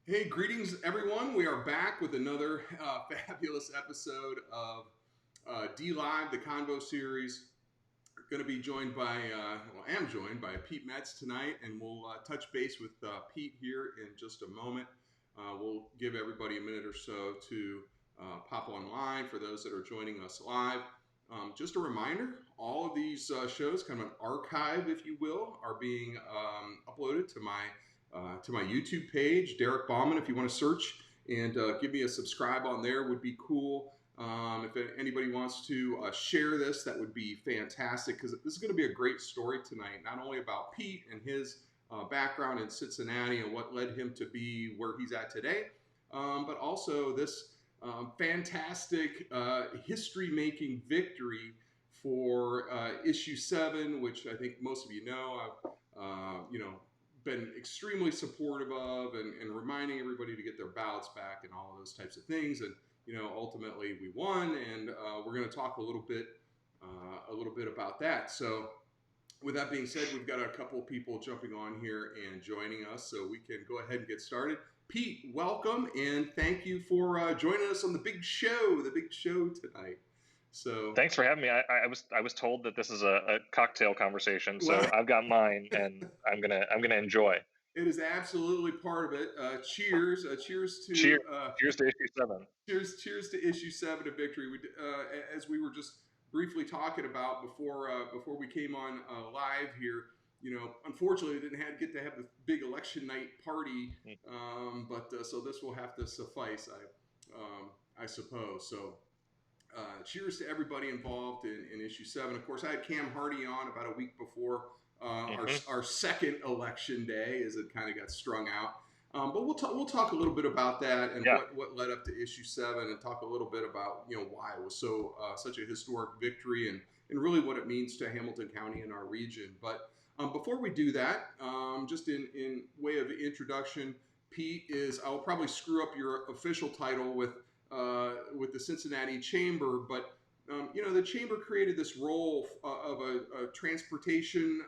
Hey, greetings, everyone. We are back with another fabulous episode of D Live, the Convo series. We're going to be joined by, I am joined by Pete Metz tonight, and we'll touch base with Pete here in just a moment. We'll give everybody a minute or so to pop online for those that are joining us live. Just a reminder, all of these shows, kind of an archive, if you will, are being uploaded to my YouTube page, Derek Bauman. If you want to search and give me a subscribe on there, would be cool. If anybody wants to share this, that would be fantastic, because this is going to be a great story tonight, not only about Pete and his background in Cincinnati and what led him to be where he's at today, but also this fantastic history-making victory for issue 7, which I think most of you know. I've been extremely supportive of, and reminding everybody to get their ballots back and all of those types of things. And ultimately we won, and we're going to talk a little bit about that. So with that being said, we've got a couple of people jumping on here and joining us, so we can go ahead and get started. Pete, welcome, and thank you for joining us on the big show tonight. So Thanks for having me. I was told that this is a cocktail conversation, so well, I've got mine, and I'm gonna enjoy. it is absolutely part of it. Cheers! Cheers Cheers! to Cheers to issue 7. cheers to issue 7 of victory. As we were just briefly talking about before we came on live here. Unfortunately, we didn't get to have the big election night party, but so this will have to suffice, I suppose. So, cheers to everybody involved in issue 7. Of course, I had Cam Hardy on about a week before our second election day, as it kind of got strung out. But we'll talk a little bit about that, and Yeah. what led up to issue 7, and talk a little bit about why it was such a historic victory, and really what it means to Hamilton County and our region. But before we do that, just in way of introduction, Pete is, I'll probably screw up your official title with the Cincinnati Chamber, but the chamber created this role of a transportation.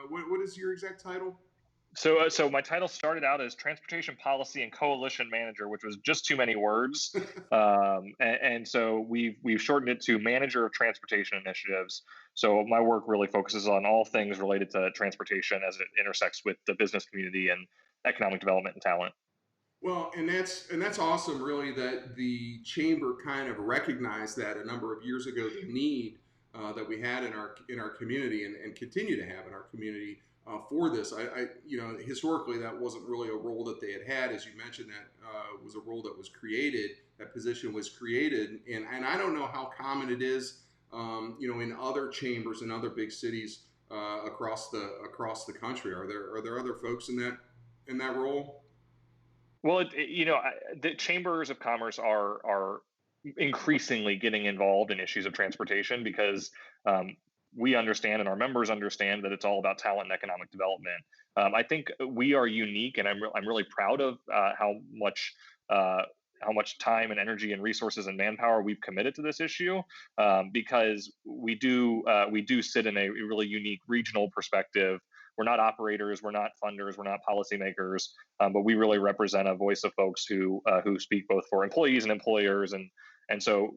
What is your exact title? So my title started out as Transportation Policy and Coalition Manager, which was just too many words, and so we've shortened it to Manager of Transportation Initiatives. So my work really focuses on all things related to transportation as it intersects with the business community and economic development and talent. Well, and that's awesome, really, that the chamber kind of recognized that a number of years ago, the need that we had in our community, and continue to have in our community for this. Historically, that wasn't really a role that they had. As you mentioned, that was a role that was created. That position was created, and I don't know how common it is, in other chambers in other big cities across the country. Are there other folks in that role? Well, the chambers of commerce are increasingly getting involved in issues of transportation because we understand and our members understand that it's all about talent and economic development. I think we are unique, and I'm really proud of uh, how much time and energy and resources and manpower we've committed to this issue, because we do sit in a really unique regional perspective. We're not operators, we're not funders, we're not policymakers, but we really represent a voice of folks who speak both for employees and employers. And so,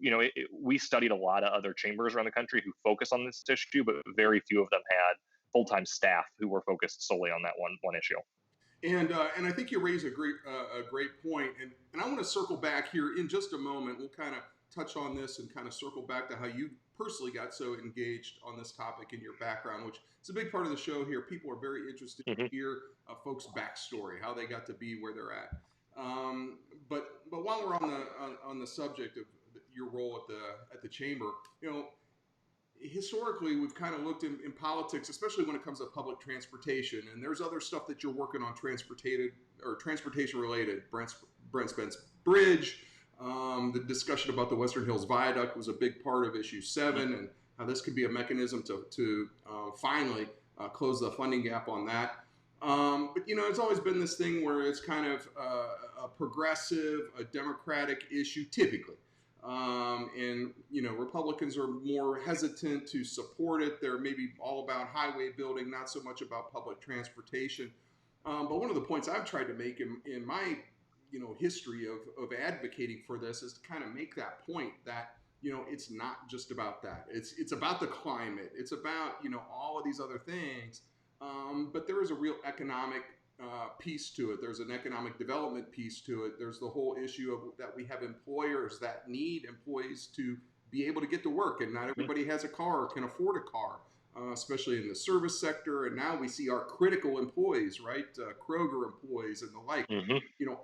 we studied a lot of other chambers around the country who focus on this issue, but very few of them had full-time staff who were focused solely on that one issue. And I think you raise a great point, and I want to circle back here in just a moment. We'll kind of touch on this and kind of circle back to how you personally got so engaged on this topic in your background, which is a big part of the show here. People are very interested to Hmm. hear folks' backstory, how they got to be where they're at. But while we're on the subject of your role at the chamber, historically we've kind of looked in politics, especially when it comes to public transportation, and there's other stuff that you're working on, transportation related. Brent Spence Bridge, the discussion about the Western Hills Viaduct was a big part of issue 7, and how this could be a mechanism to finally close the funding gap on that. But it's always been this thing where it's kind of a progressive, a democratic issue typically. And Republicans are more hesitant to support it. They're maybe all about highway building, not so much about public transportation. But one of the points I've tried to make in my history of advocating for this is to kind of make that point that, it's not just about that. It's about the climate. It's about, all of these other things. But there is a real economic piece to it. There's an economic development piece to it. There's the whole issue of that we have employers that need employees to be able to get to work, and not everybody has a car or can afford a car, especially in the service sector. And now we see our critical employees, right? Kroger employees and the like,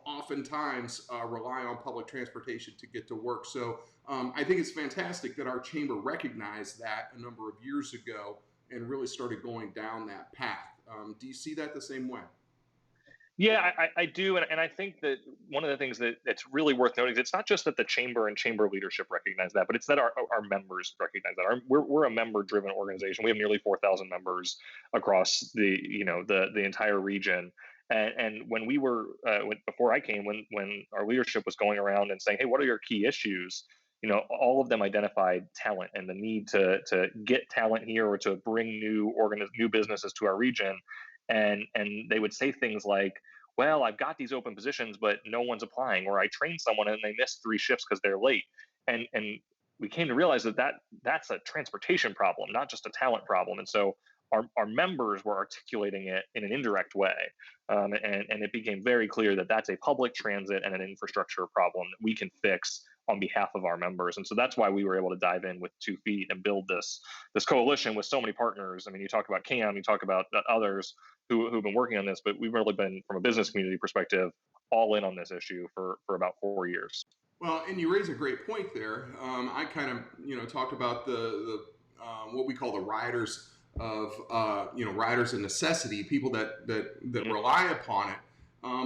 oftentimes rely on public transportation to get to work. So I think it's fantastic that our chamber recognized that a number of years ago and really started going down that path. Do you see that the same way? Yeah, I do. And I think that one of the things that's really worth noting is it's not just that the chamber and chamber leadership recognize that, but it's that our members recognize that. We're a member-driven organization. We have nearly 4,000 members across the entire region. And when we were before I came, when our leadership was going around and saying, hey, what are your key issues? All of them identified talent and the need to get talent here or to bring new businesses to our region. And they would say things like, well, I've got these open positions, but no one's applying, or I trained someone and they missed 3 shifts because they're late. And we came to realize that's a transportation problem, not just a talent problem. And so our members were articulating it in an indirect way. And it became very clear that that's a public transit and an infrastructure problem that we can fix on behalf of our members. And so that's why we were able to dive in with 2 feet and build this coalition with so many partners. I mean, you talk about CAM, you talk about others who've been working on this, but we've really been, from a business community perspective, all in on this issue for about 4 years. Well, and you raise a great point there. I kind of, talked about the what we call the riders of, riders of necessity, people that rely upon it.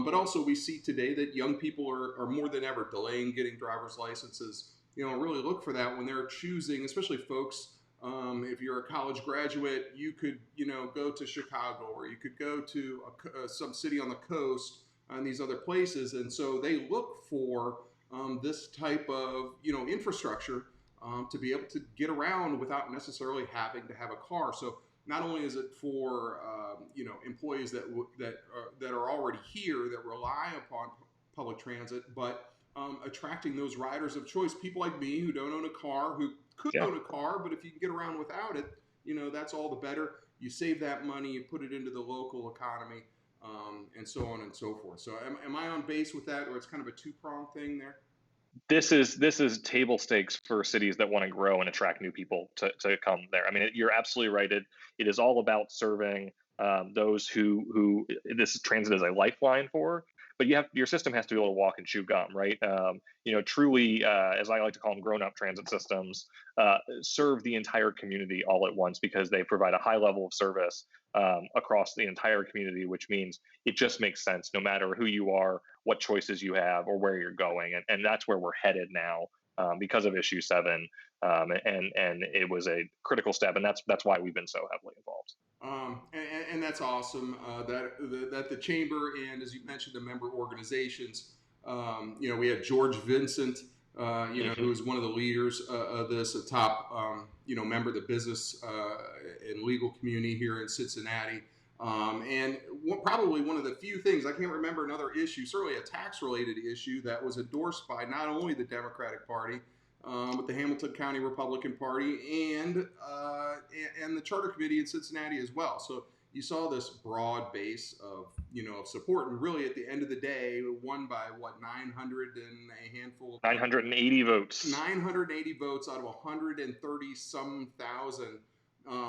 But also we see today that young people are more than ever delaying getting driver's licenses. Really look for that when they're choosing, especially folks. If you're a college graduate, you could, go to Chicago, or you could go to some city on the coast and these other places. And so they look for this type of, infrastructure to be able to get around without necessarily having to have a car. So not only is it for employees that are already here that rely upon public transit, but attracting those riders of choice, people like me who don't own a car, who could own a car, but if you can get around without it, that's all the better. You save that money, you put it into the local economy, and so on and so forth. So am I on base with that, or it's kind of a two-pronged thing there? This is table stakes for cities that want to grow and attract new people to come there. I mean, you're absolutely right. It is all about serving those who this transit is a lifeline for. But your system has to be able to walk and chew gum, right? Truly, as I like to call them, grown-up transit systems serve the entire community all at once, because they provide a high level of service across the entire community, which means it just makes sense no matter who you are, what choices you have, or where you're going. And that's where we're headed now because of issue 7. And it was a critical step, and that's why we've been so heavily involved. And that's awesome that the chamber, and as you mentioned, the member organizations, we had George Vincent, who was one of the leaders of this, a top, member of the business and legal community here in Cincinnati. And probably one of the few things, I can't remember another issue, certainly a tax-related issue, that was endorsed by not only the Democratic Party, but the Hamilton County Republican Party and the Charter Committee in Cincinnati as well. So you saw this broad base of support, and really at the end of the day, won by 900 and a handful of 980 votes. 980 votes out of 130 some thousand.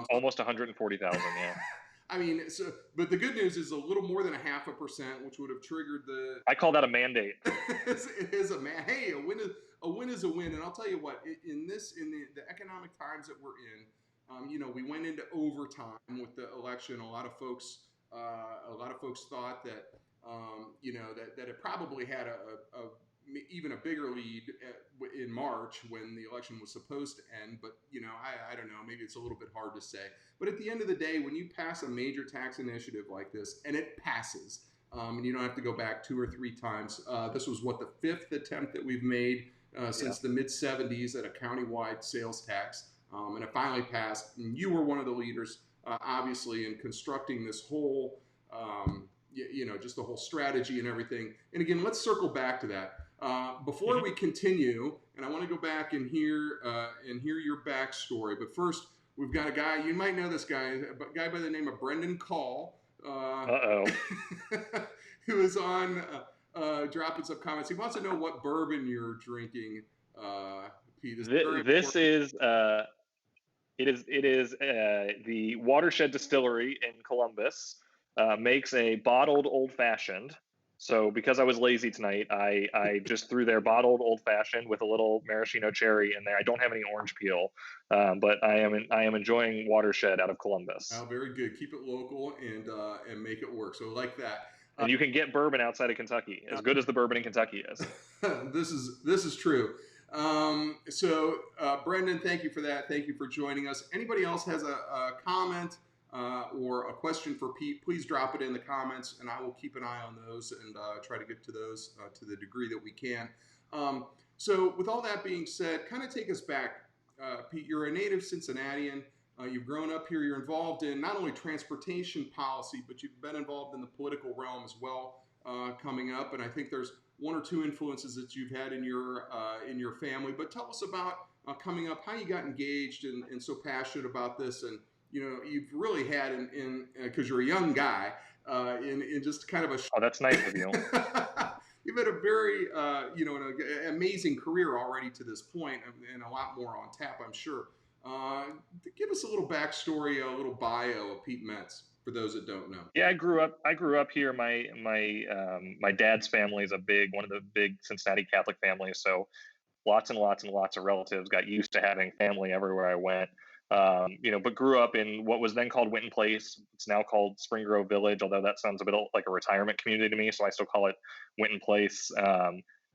Almost 140,000, yeah. I mean, but the good news is a little more than 0.5%, which would have triggered the. I call that a mandate. It is a man. Hey, a win is a win, and I'll tell you what. In the economic times that we're in, we went into overtime with the election. A lot of folks thought that, that it probably had even a bigger lead in March when the election was supposed to end. But, I don't know, maybe it's a little bit hard to say. But at the end of the day, when you pass a major tax initiative like this, and it passes, and you don't have to go back 2 or 3 times, this was the 5th attempt that we've made since the mid-'70s at a countywide sales tax, and it finally passed. And you were one of the leaders, obviously, in constructing this whole just the whole strategy and everything. And again, let's circle back to that. Before we continue, and I want to go back and hear your backstory. But first, we've got a guy, you might know this guy, a guy by the name of Brendan Call, who is on dropping some comments. He wants to know what bourbon you're drinking, Pete. It is the Watershed Distillery in Columbus makes a bottled old fashioned. So because I was lazy tonight, I just threw their bottled old fashioned with a little maraschino cherry in there. I don't have any orange peel, but I am enjoying Watershed out of Columbus. Oh, very good. Keep it local and make it work. So like that. And you can get bourbon outside of Kentucky, as good as the bourbon in Kentucky is. This is true. So Brendan, thank you for that. Thank you for joining us. Anybody else has a comment or a question for Pete, please drop it in the comments, and I will keep an eye on those and try to get to those to the degree that we can. So with all that being said, kind of take us back. Pete, you're a native Cincinnatian. You've grown up here. You're involved in not only transportation policy, but you've been involved in the political realm as well coming up. And I think there's one or two influences that you've had in your family. But tell us about coming up, how you got engaged and so passionate about this. And, you've really had because you're a young guy, in just kind of a... Oh, that's nice of you. You've had a very, an amazing career already to this point, and a lot more on tap, I'm sure. Give us a little backstory, a little bio of Pete Metz for those that don't know. Yeah, I grew up here. My dad's family is one of the big Cincinnati Catholic families. So lots and lots and lots of relatives. Got used to having family everywhere I went. But grew up in what was then called Winton Place. It's now called Spring Grove Village, although that sounds a bit like a retirement community to me. So I still call it Winton Place.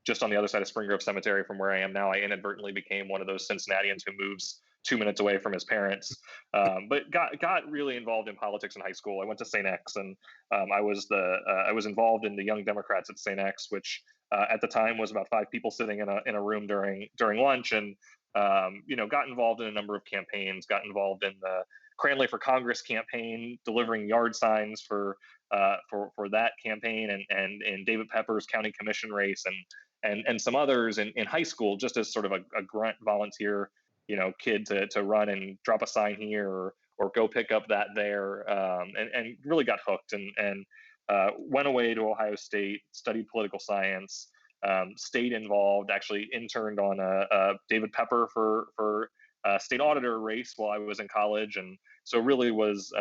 Just on the other side of Spring Grove Cemetery from where I am now, I inadvertently became one of those Cincinnatians who moves 2 minutes away from his parents. But got really involved in politics in high school. I went to St. X, and I was involved in the Young Democrats at St. X, which at the time was about 5 people sitting in a room during lunch, and got involved in a number of campaigns. Got involved in the Cranley for Congress campaign, delivering yard signs for that campaign, and in David Pepper's county commission race, and some others in high school, just as sort of a grunt volunteer, kid to run and drop a sign here or go pick up that there, and really got hooked and went away to Ohio State, studied political science, stayed involved, actually interned on a David Pepper for state auditor race while I was in college, and so really was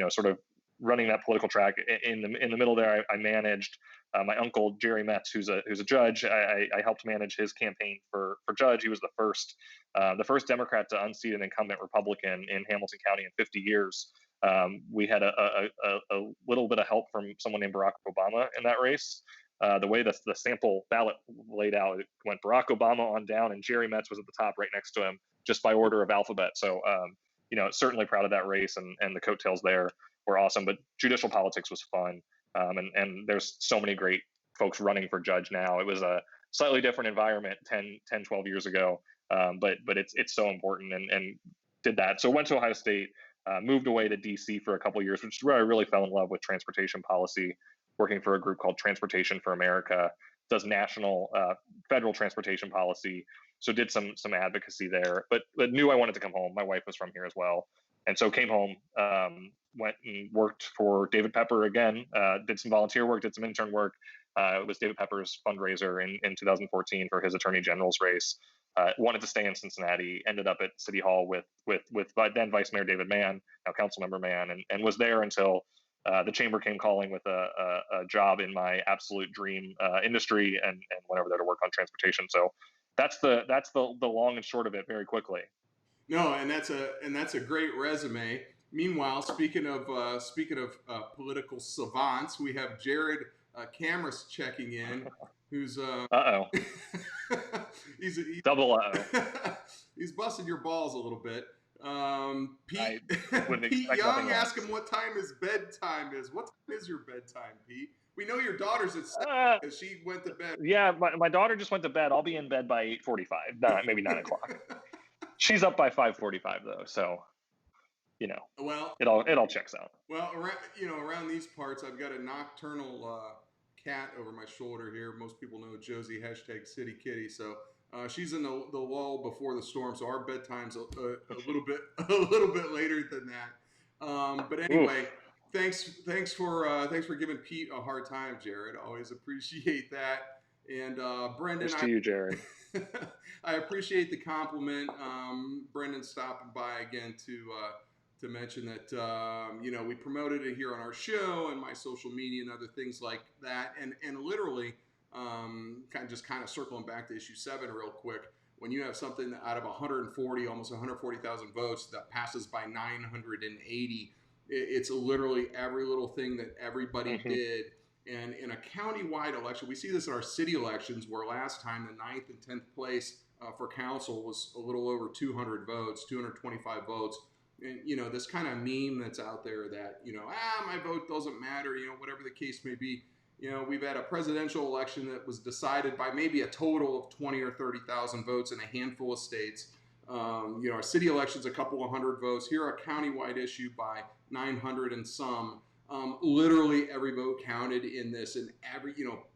sort of running that political track. In the middle there, I managed my uncle Jerry Metz, who's a judge. I helped manage his campaign for judge. He was the first Democrat to unseat an incumbent Republican in Hamilton County in 50 years. We had a little bit of help from someone named Barack Obama in that race. The way the sample ballot laid out, it went Barack Obama on down, and Jerry Metz was at the top right next to him, just by order of alphabet. So, certainly proud of that race, and the coattails there were awesome. But judicial politics was fun, and there's so many great folks running for judge now. It was a slightly different environment 10, 12 years ago, but it's so important, and did that. So went to Ohio State, moved away to DC for a couple of years, which is where I really fell in love with transportation policy, working for a group called Transportation for America, does national federal transportation policy. So did some advocacy there, but knew I wanted to come home. My wife was from here as well. And so came home, went and worked for David Pepper again, did some volunteer work, did some intern work. It was David Pepper's fundraiser in 2014 for his attorney general's race. Wanted to stay in Cincinnati, ended up at City Hall with then Vice Mayor David Mann, now Councilmember Mann, and was there until the chamber came calling with a job in my absolute dream industry, and went over there to work on transportation. So that's the long and short of it very quickly. No, and that's a great resume. Meanwhile, speaking of political savants, we have Jared Cameras checking in, who's he's double he's busting your balls a little bit. Pete Young, ask him what time his bedtime is. What time is your bedtime, Pete? We know your daughter's at 7 because she went to bed. Yeah, my daughter just went to bed. I'll be in bed by 8:45, maybe 9 o'clock. She's up by 5:45 though, so. Well, it all checks out. Well, around these parts, I've got a nocturnal cat over my shoulder here. Most people know Josie #City Kitty. So she's in the lull before the storm. So our bedtime's a little bit a little bit later than that. But anyway, Oof. thanks for giving Pete a hard time, Jared. Always appreciate that. And Brendan, Thanks to you, Jared. I appreciate the compliment. Brendan stopping by again to mention that we promoted it here on our show and my social media and other things like that, and literally kind of circling back to issue 7 real quick. When you have something out of 140, almost 140,000 votes that passes by 980, it's literally every little thing that everybody did. And in a countywide election, we see this in our city elections, where last time the 9th and 10th place for council was a little over 200 votes, 225 votes. And, this kind of meme that's out there that, my vote doesn't matter, whatever the case may be. We've had a presidential election that was decided by maybe a total of 20 or 30,000 votes in a handful of states. Our city election's a couple of hundred votes. Here, a countywide issue by 900 and some. Literally every vote counted in this, and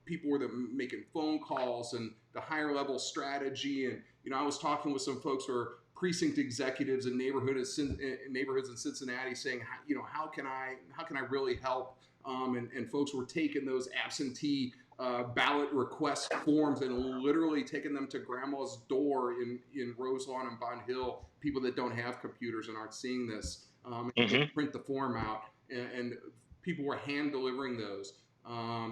people were making phone calls and the higher level strategy. And, I was talking with some folks who are precinct executives in neighborhoods in Cincinnati saying, how can I really help? And folks were taking those absentee ballot request forms and literally taking them to grandma's door in Roselawn and Bond Hill, people that don't have computers and aren't seeing this, and print the form out, and people were hand delivering those.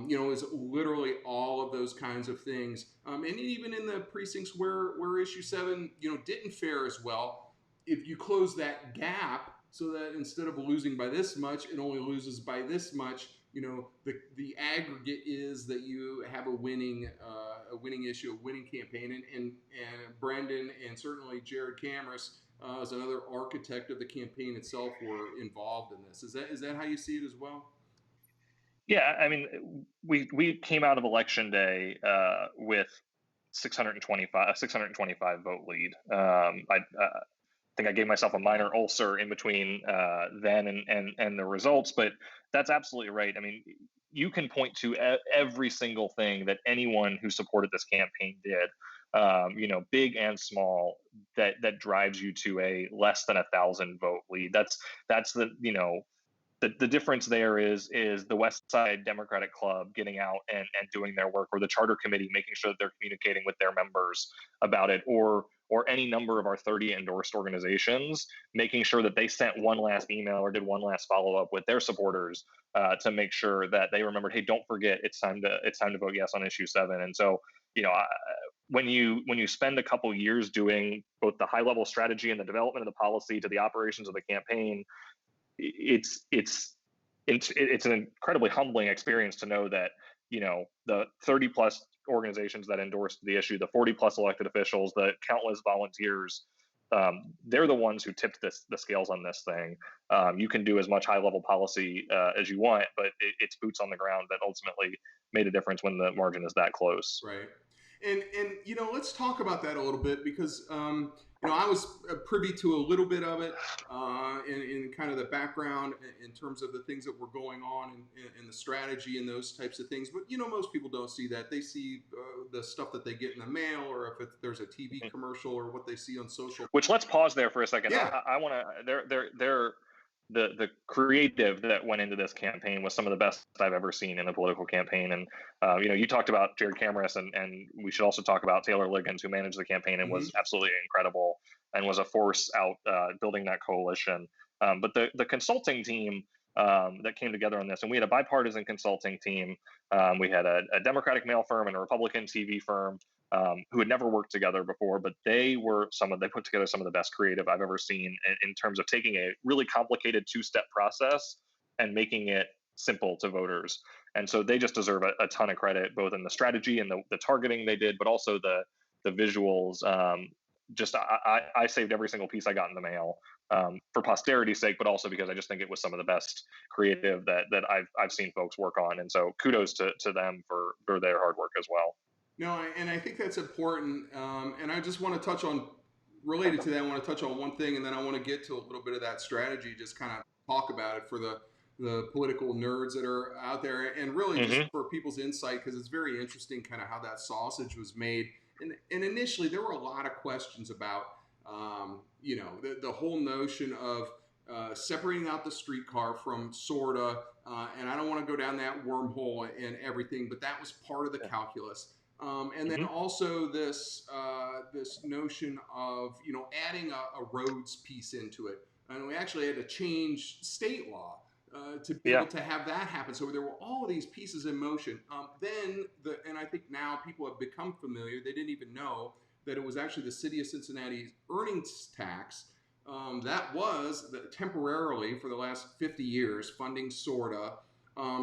It was literally all of those kinds of things. And even in the precincts where issue 7, didn't fare as well, if you close that gap so that instead of losing by this much, it only loses by this much, the aggregate is that you have a winning issue, a winning campaign. And Brendan and certainly Jared Cameras, as another architect of the campaign itself, were involved in this. Is that how you see it as well? Yeah, I mean, we came out of election day with 625 vote lead. I think I gave myself a minor ulcer in between then and the results, but that's absolutely right. I mean, you can point to every single thing that anyone who supported this campaign did, big and small, that drives you to a less than 1,000 vote lead. That's the difference there is the West Side Democratic Club getting out and doing their work, or the charter committee making sure that they're communicating with their members about it, or any number of our 30 endorsed organizations making sure that they sent one last email or did one last follow up with their supporters to make sure that they remembered, hey, don't forget, it's time to vote yes on issue 7. And so, when you spend a couple years doing both the high level strategy and the development of the policy to the operations of the campaign, it's an incredibly humbling experience to know that the 30 plus organizations that endorsed the issue, the 40 plus elected officials, the countless volunteers, they're the ones who tipped the scales on this thing. You can do as much high level policy as you want, but it's boots on the ground that ultimately made a difference when the margin is that close. Right. And let's talk about that a little bit, because I was privy to a little bit of it in kind of the background in terms of the things that were going on and the strategy and those types of things. But most people don't see that. They see the stuff that they get in the mail, or if there's a TV commercial, or what they see on social. Which, let's pause there for a second. Yeah. I want to. The creative that went into this campaign was some of the best I've ever seen in a political campaign. And you talked about Jared Cameras, and we should also talk about Taylor Liggins, who managed the campaign and was absolutely incredible and was a force out building that coalition. But the consulting team that came together on this, and we had a bipartisan consulting team. We had a Democratic mail firm and a Republican TV firm who had never worked together before, but they put together some of the best creative I've ever seen in terms of taking a really complicated 2-step process and making it simple to voters. And so they just deserve a ton of credit, both in the strategy and the targeting they did, but also the visuals. I saved every single piece I got in the mail for posterity's sake, but also because I just think it was some of the best creative that I've seen folks work on. And so kudos to them for their hard work as well. No, and I think that's important. And I just want to touch on related to that, I want to touch on one thing, and then I want to get to a little bit of that strategy, just kind of talk about it for the political nerds that are out there, and really just Hmm. for people's insight, because it's very interesting kind of how that sausage was made. And initially, there were a lot of questions about, the whole notion of separating out the streetcar from sorta, and I don't want to go down that wormhole and everything, but that was part of the Yeah. calculus. And then Hmm. also this notion of adding a roads piece into it, and we actually had to change state law to be Yeah. able to have that happen. So there were all of these pieces in motion. And I think now people have become familiar. They didn't even know that it was actually the city of Cincinnati's earnings tax that was temporarily for the last 50 years funding sorta.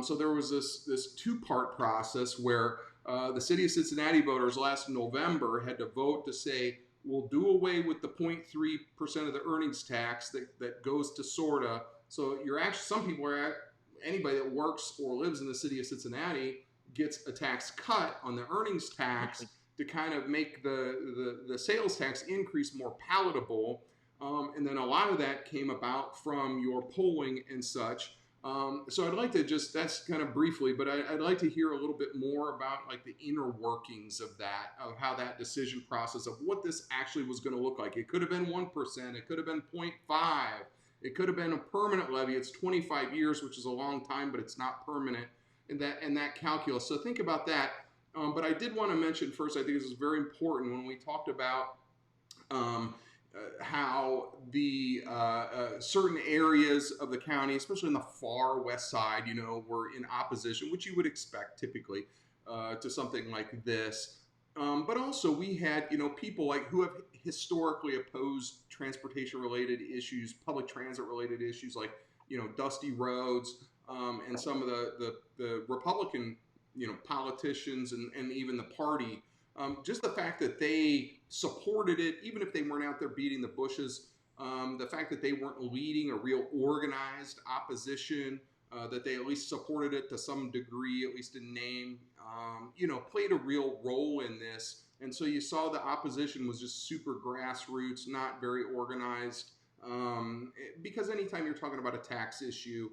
So there was this two-part process where the city of Cincinnati voters last November had to vote to say we'll do away with the 0.3% of the earnings tax that goes to sorta. So you're actually some people are anybody that works or lives in the city of Cincinnati gets a tax cut on the earnings tax to kind of make the sales tax increase more palatable. And then a lot of that came about from your polling and such. So I'd like to just, that's kind of briefly, but I'd like to hear a little bit more about like the inner workings of that, of how that decision process of what this actually was going to look like. It could have been 1%, it could have been 0.5, it could have been a permanent levy. It's 25 years, which is a long time, but it's not permanent in that calculus. So think about that. But I did want to mention first, I think this is very important when we talked about um, how the certain areas of the county, especially in the far west side, were in opposition, which you would expect typically to something like this. But also we had, people like who have historically opposed transportation-related issues, public transit-related issues, like dusty roads, and some of the Republican, politicians and even the party. Just the fact that they supported it, even if they weren't out there beating the bushes, the fact that they weren't leading a real organized opposition, that they at least supported it to some degree, at least in name, played a real role in this. And so you saw the opposition was just super grassroots, not very organized. Because anytime you're talking about a tax issue,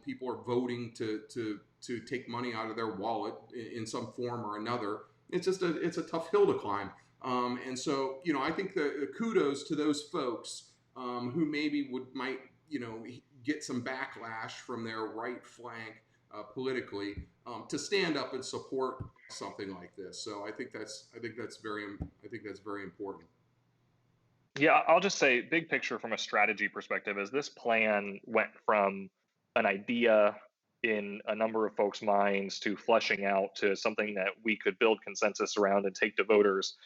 people are voting to take money out of their wallet in some form or another. It's a tough hill to climb. And so, I think the kudos to those folks who maybe might, get some backlash from their right flank politically to stand up and support something like this. So I think that's very important. Yeah, I'll just say big picture from a strategy perspective is this plan went from an idea in a number of folks' minds to fleshing out to something that we could build consensus around and take to voters.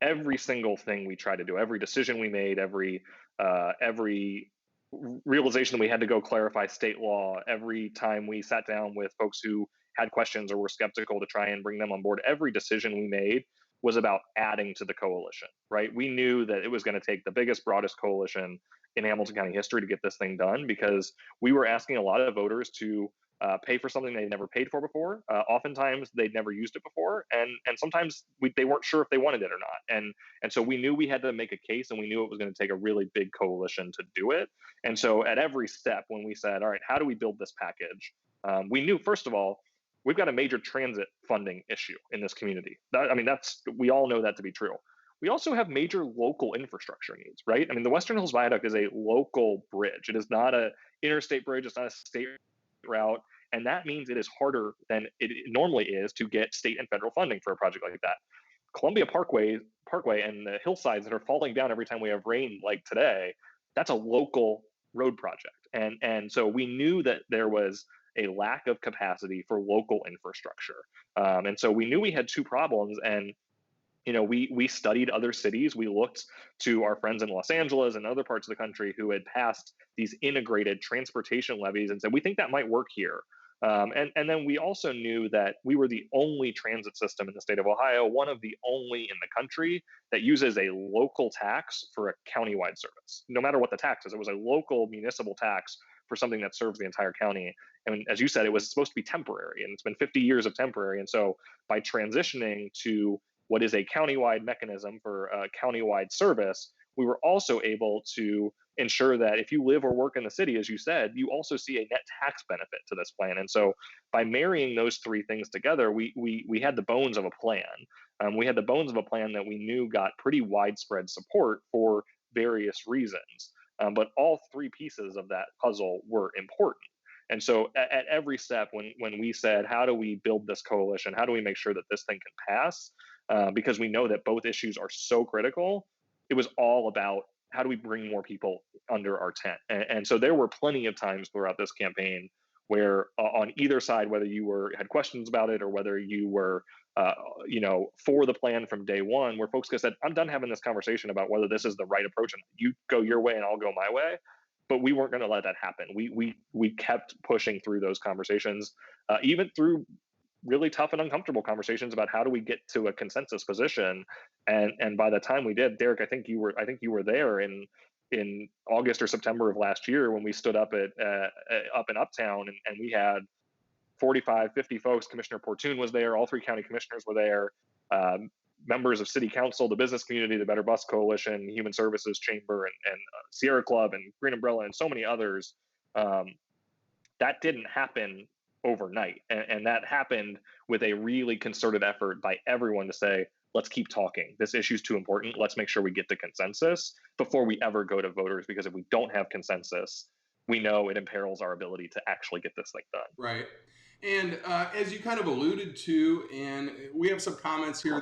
Every single thing we tried to do, every decision we made, every realization that we had to go clarify state law, every time we sat down with folks who had questions or were skeptical to try and bring them on board, every decision we made was about adding to the coalition, right? We knew that it was going to take the biggest, broadest coalition in Hamilton County history to get this thing done because we were asking a lot of voters to pay for something they'd never paid for before. Oftentimes they'd never used it before, and sometimes they weren't sure if they wanted it or not. And so we knew we had to make a case, and we knew it was going to take a really big coalition to do it. And so at every step, when we said, all right, how do we build this package? We knew first of all we've got a major transit funding issue in this community. We all know that to be true. We also have major local infrastructure needs, right? I mean, the Western Hills Viaduct is a local bridge. It is not a interstate bridge. It's not a state route. And that means it is harder than it normally is to get state and federal funding for a project like that. Columbia Parkway and the hillsides that are falling down every time we have rain like today, that's a local road project. And so we knew that there was a lack of capacity for local infrastructure. And so we knew we had two problems. And we studied other cities. We looked to our friends in Los Angeles and other parts of the country who had passed these integrated transportation levies and said, we think that might work here. And then we also knew that we were the only transit system in the state of Ohio, one of the only in the country that uses a local tax for a countywide service. No matter what the tax is, it was a local municipal tax for something that serves the entire county. And as you said, it was supposed to be temporary, and it's been 50 years of temporary. And so by transitioning to what is a countywide mechanism for countywide service, we were also able to ensure that if you live or work in the city, as you said, you also see a net tax benefit to this plan. And so by marrying those three things together, we had the bones of a plan. We had the bones of a plan that we knew got pretty widespread support for various reasons. But all three pieces of that puzzle were important. And so at every step, when we said, how do we build this coalition? How do we make sure that this thing can pass? Because we know that both issues are so critical, it was all about how do we bring more people under our tent? And so there were plenty of times throughout this campaign where on either side, whether you had questions about it or whether you were for the plan from day one, where folks said, I'm done having this conversation about whether this is the right approach and you go your way and I'll go my way. But we weren't going to let that happen. We kept pushing through those conversations, even through really tough and uncomfortable conversations about how do we get to a consensus position. And by the time we did, Derek, I think you were there in August or September of last year when we stood up up in Uptown, and we had 45, 50 folks. Commissioner Portune was there. All three county commissioners were there. Members of city council, the business community, the Better Bus Coalition, Human Services Chamber, and Sierra Club, and Green Umbrella, and so many others. That didn't happen overnight. And that happened with a really concerted effort by everyone to say, let's keep talking. This issue is too important. Let's make sure we get to consensus before we ever go to voters, because if we don't have consensus, we know it imperils our ability to actually get this thing done. Right. And as you kind of alluded to, and we have some comments here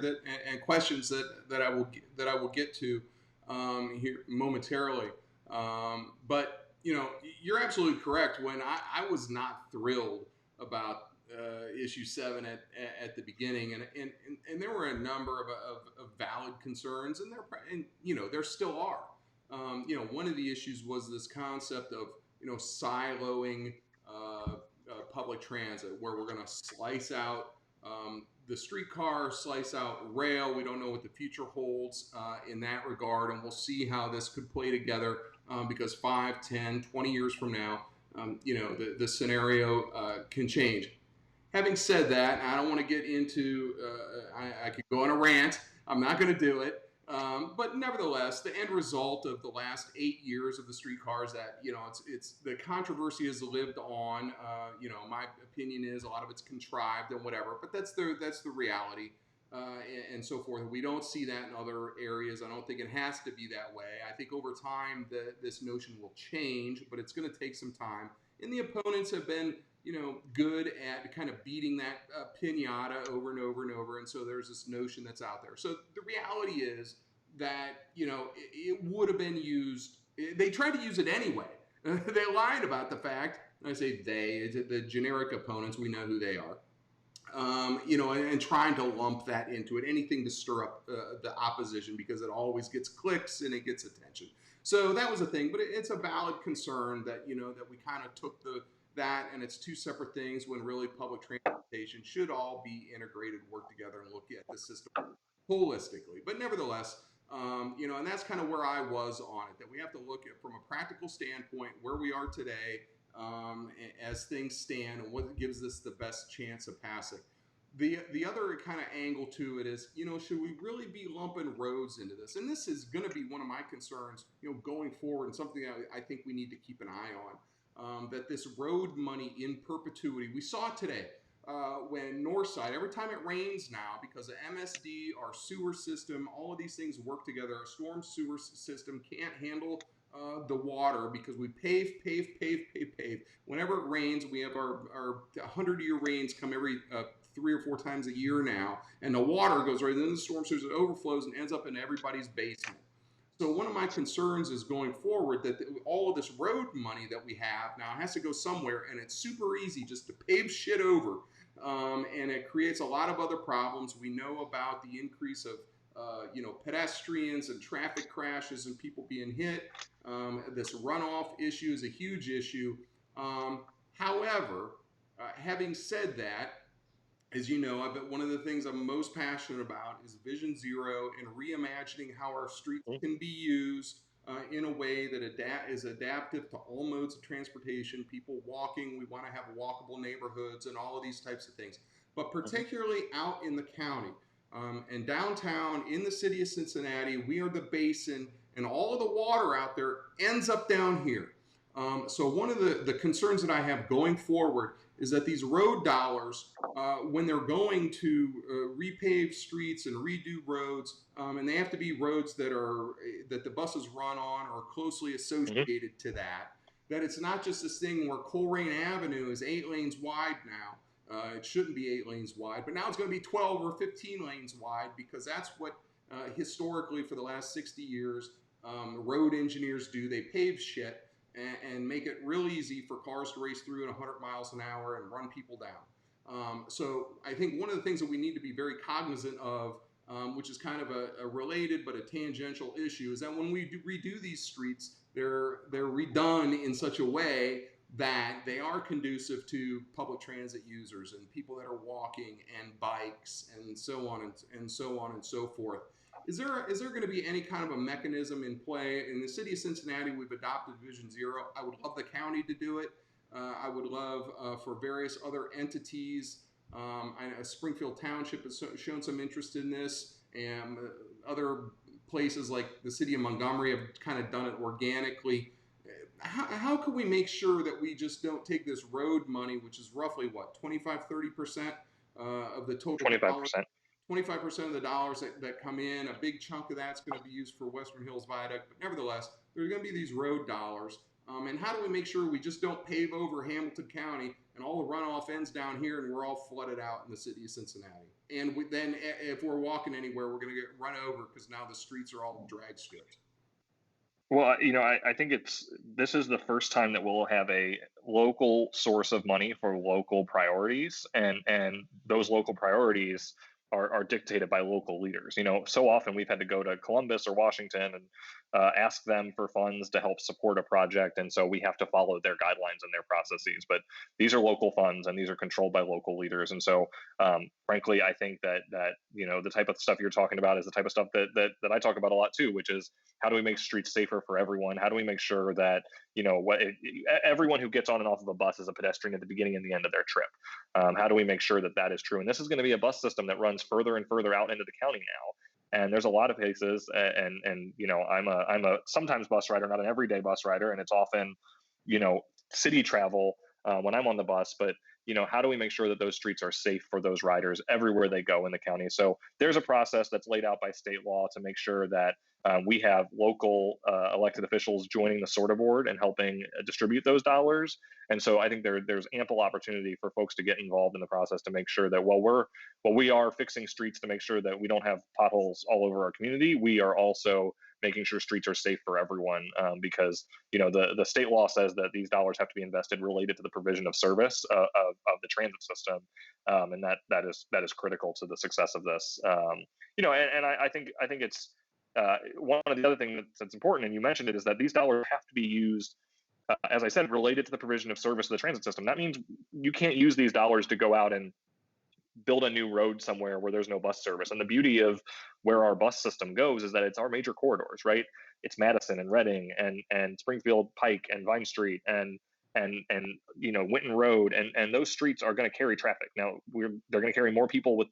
and questions that I will get to here momentarily. But you're absolutely correct. When I was not thrilled about issue 7 at the beginning, and there were a number of valid concerns, and there still are. One of the issues was this concept of siloing public transit, where we're going to slice out the streetcar, slice out rail. We don't know what the future holds in that regard, and we'll see how this could play together because 5, 10, 20 years from now, the scenario can change. Having said that, I don't want to get into, I could go on a rant. I'm not going to do it. But nevertheless, the end result of the last 8 years of the streetcars, that it's the controversy has lived on. My opinion is a lot of it's contrived and whatever, but that's the reality, and so forth. We don't see that in other areas. I don't think it has to be that way. I think over time this notion will change, but it's going to take some time. And the opponents have been good at kind of beating that pinata over and over and over. And so there's this notion that's out there. So the reality is that, it would have been used. They tried to use it anyway. They lied about the fact, and I say they, the generic opponents, we know who they are, and trying to lump that into it, anything to stir up the opposition, because it always gets clicks and it gets attention. So that was a thing, but it's a valid concern that, that we kind of took that, and it's two separate things, when really public transportation should all be integrated, work together, and look at the system holistically. But nevertheless, and that's kind of where I was on it, that we have to look at, from a practical standpoint, where we are today as things stand, and what gives us the best chance of passing. The other kind of angle to it is, should we really be lumping roads into this? And this is going to be one of my concerns, going forward, and something that I think we need to keep an eye on. That this road money in perpetuity, we saw it today when Northside, every time it rains now, because of MSD, our sewer system, all of these things work together. Our storm sewer system can't handle the water because we pave. Whenever it rains, we have our 100-year rains come every 3 or 4 times a year now, and the water goes right into the storm sewers, it overflows and ends up in everybody's basement. So one of my concerns is going forward that all of this road money that we have now has to go somewhere, and it's super easy just to pave shit over, and it creates a lot of other problems. We know about the increase of pedestrians and traffic crashes and people being hit. This runoff issue is a huge issue. However, having said that, as you know, one of the things I'm most passionate about is Vision Zero and reimagining how our streets can be used in a way that is adaptive to all modes of transportation, people walking. We want to have walkable neighborhoods and all of these types of things. But particularly out in the county, And downtown in the city of Cincinnati, we are the basin, and all of the water out there ends up down here. So one of the concerns that I have going forward is that these road dollars, when they're going to repave streets and redo roads, and they have to be roads that the buses run on or closely associated to that, that it's not just this thing where Coleraine Avenue is 8 lanes wide now. It shouldn't be 8 lanes wide, but now it's going to be 12 or 15 lanes wide, because that's what historically for the last 60 years road engineers do. They pave shit and make it real easy for cars to race through at 100 miles an hour and run people down. So I think one of the things that we need to be very cognizant of, which is kind of a related but a tangential issue, is that when we redo these streets, they're redone in such a way that they are conducive to public transit users and people that are walking and bikes and so on and so on and so forth. Is there going to be any kind of a mechanism in play? In the city of Cincinnati, we've adopted Vision Zero. I would love the county to do it. I would love for various other entities. I know Springfield Township has shown some interest in this, and other places like the city of Montgomery have kind of done it organically. How can we make sure that we just don't take this road money, which is roughly what, 25-30% of the total 25%. 25% of the dollars that come in, a big chunk of that's going to be used for Western Hills Viaduct, but nevertheless, there's going to be these road dollars. And how do we make sure we just don't pave over Hamilton County and all the runoff ends down here and we're all flooded out in the city of Cincinnati? And then if we're walking anywhere, we're going to get run over because now the streets are all drag strips. Well, I think this is the first time that we'll have a local source of money for local priorities, and those local priorities are dictated by local leaders. So often we've had to go to Columbus or Washington and ask them for funds to help support a project, and so we have to follow their guidelines and their processes. But these are local funds, and these are controlled by local leaders. And so, frankly, I think that the type of stuff you're talking about is the type of stuff that I talk about a lot too, which is how do we make streets safer for everyone? How do we make sure that everyone who gets on and off of a bus is a pedestrian at the beginning and the end of their trip? How do we make sure that is true? And this is going to be a bus system that runs further and further out into the county now. And there's a lot of places, and I'm a sometimes bus rider, not an everyday bus rider, and it's often city travel when I'm on the bus. But how do we make sure that those streets are safe for those riders everywhere they go in the county? So there's a process that's laid out by state law to make sure that we have local elected officials joining the SORTA board and helping distribute those dollars. And so I think there's ample opportunity for folks to get involved in the process to make sure that while we are fixing streets to make sure that we don't have potholes all over our community, we are also making sure streets are safe for everyone, because the state law says that these dollars have to be invested related to the provision of service of the transit system, and that is critical to the success of this. And I think it's one of the other things that's important, and you mentioned it, is that these dollars have to be used, as I said, related to the provision of service of the transit system. That means you can't use these dollars to go out and build a new road somewhere where there's no bus service. And the beauty of where our bus system goes is that it's our major corridors, right? It's Madison and Reading and Springfield Pike and Vine Street and Winton Road, and those streets are going to carry traffic. Now they're going to carry more people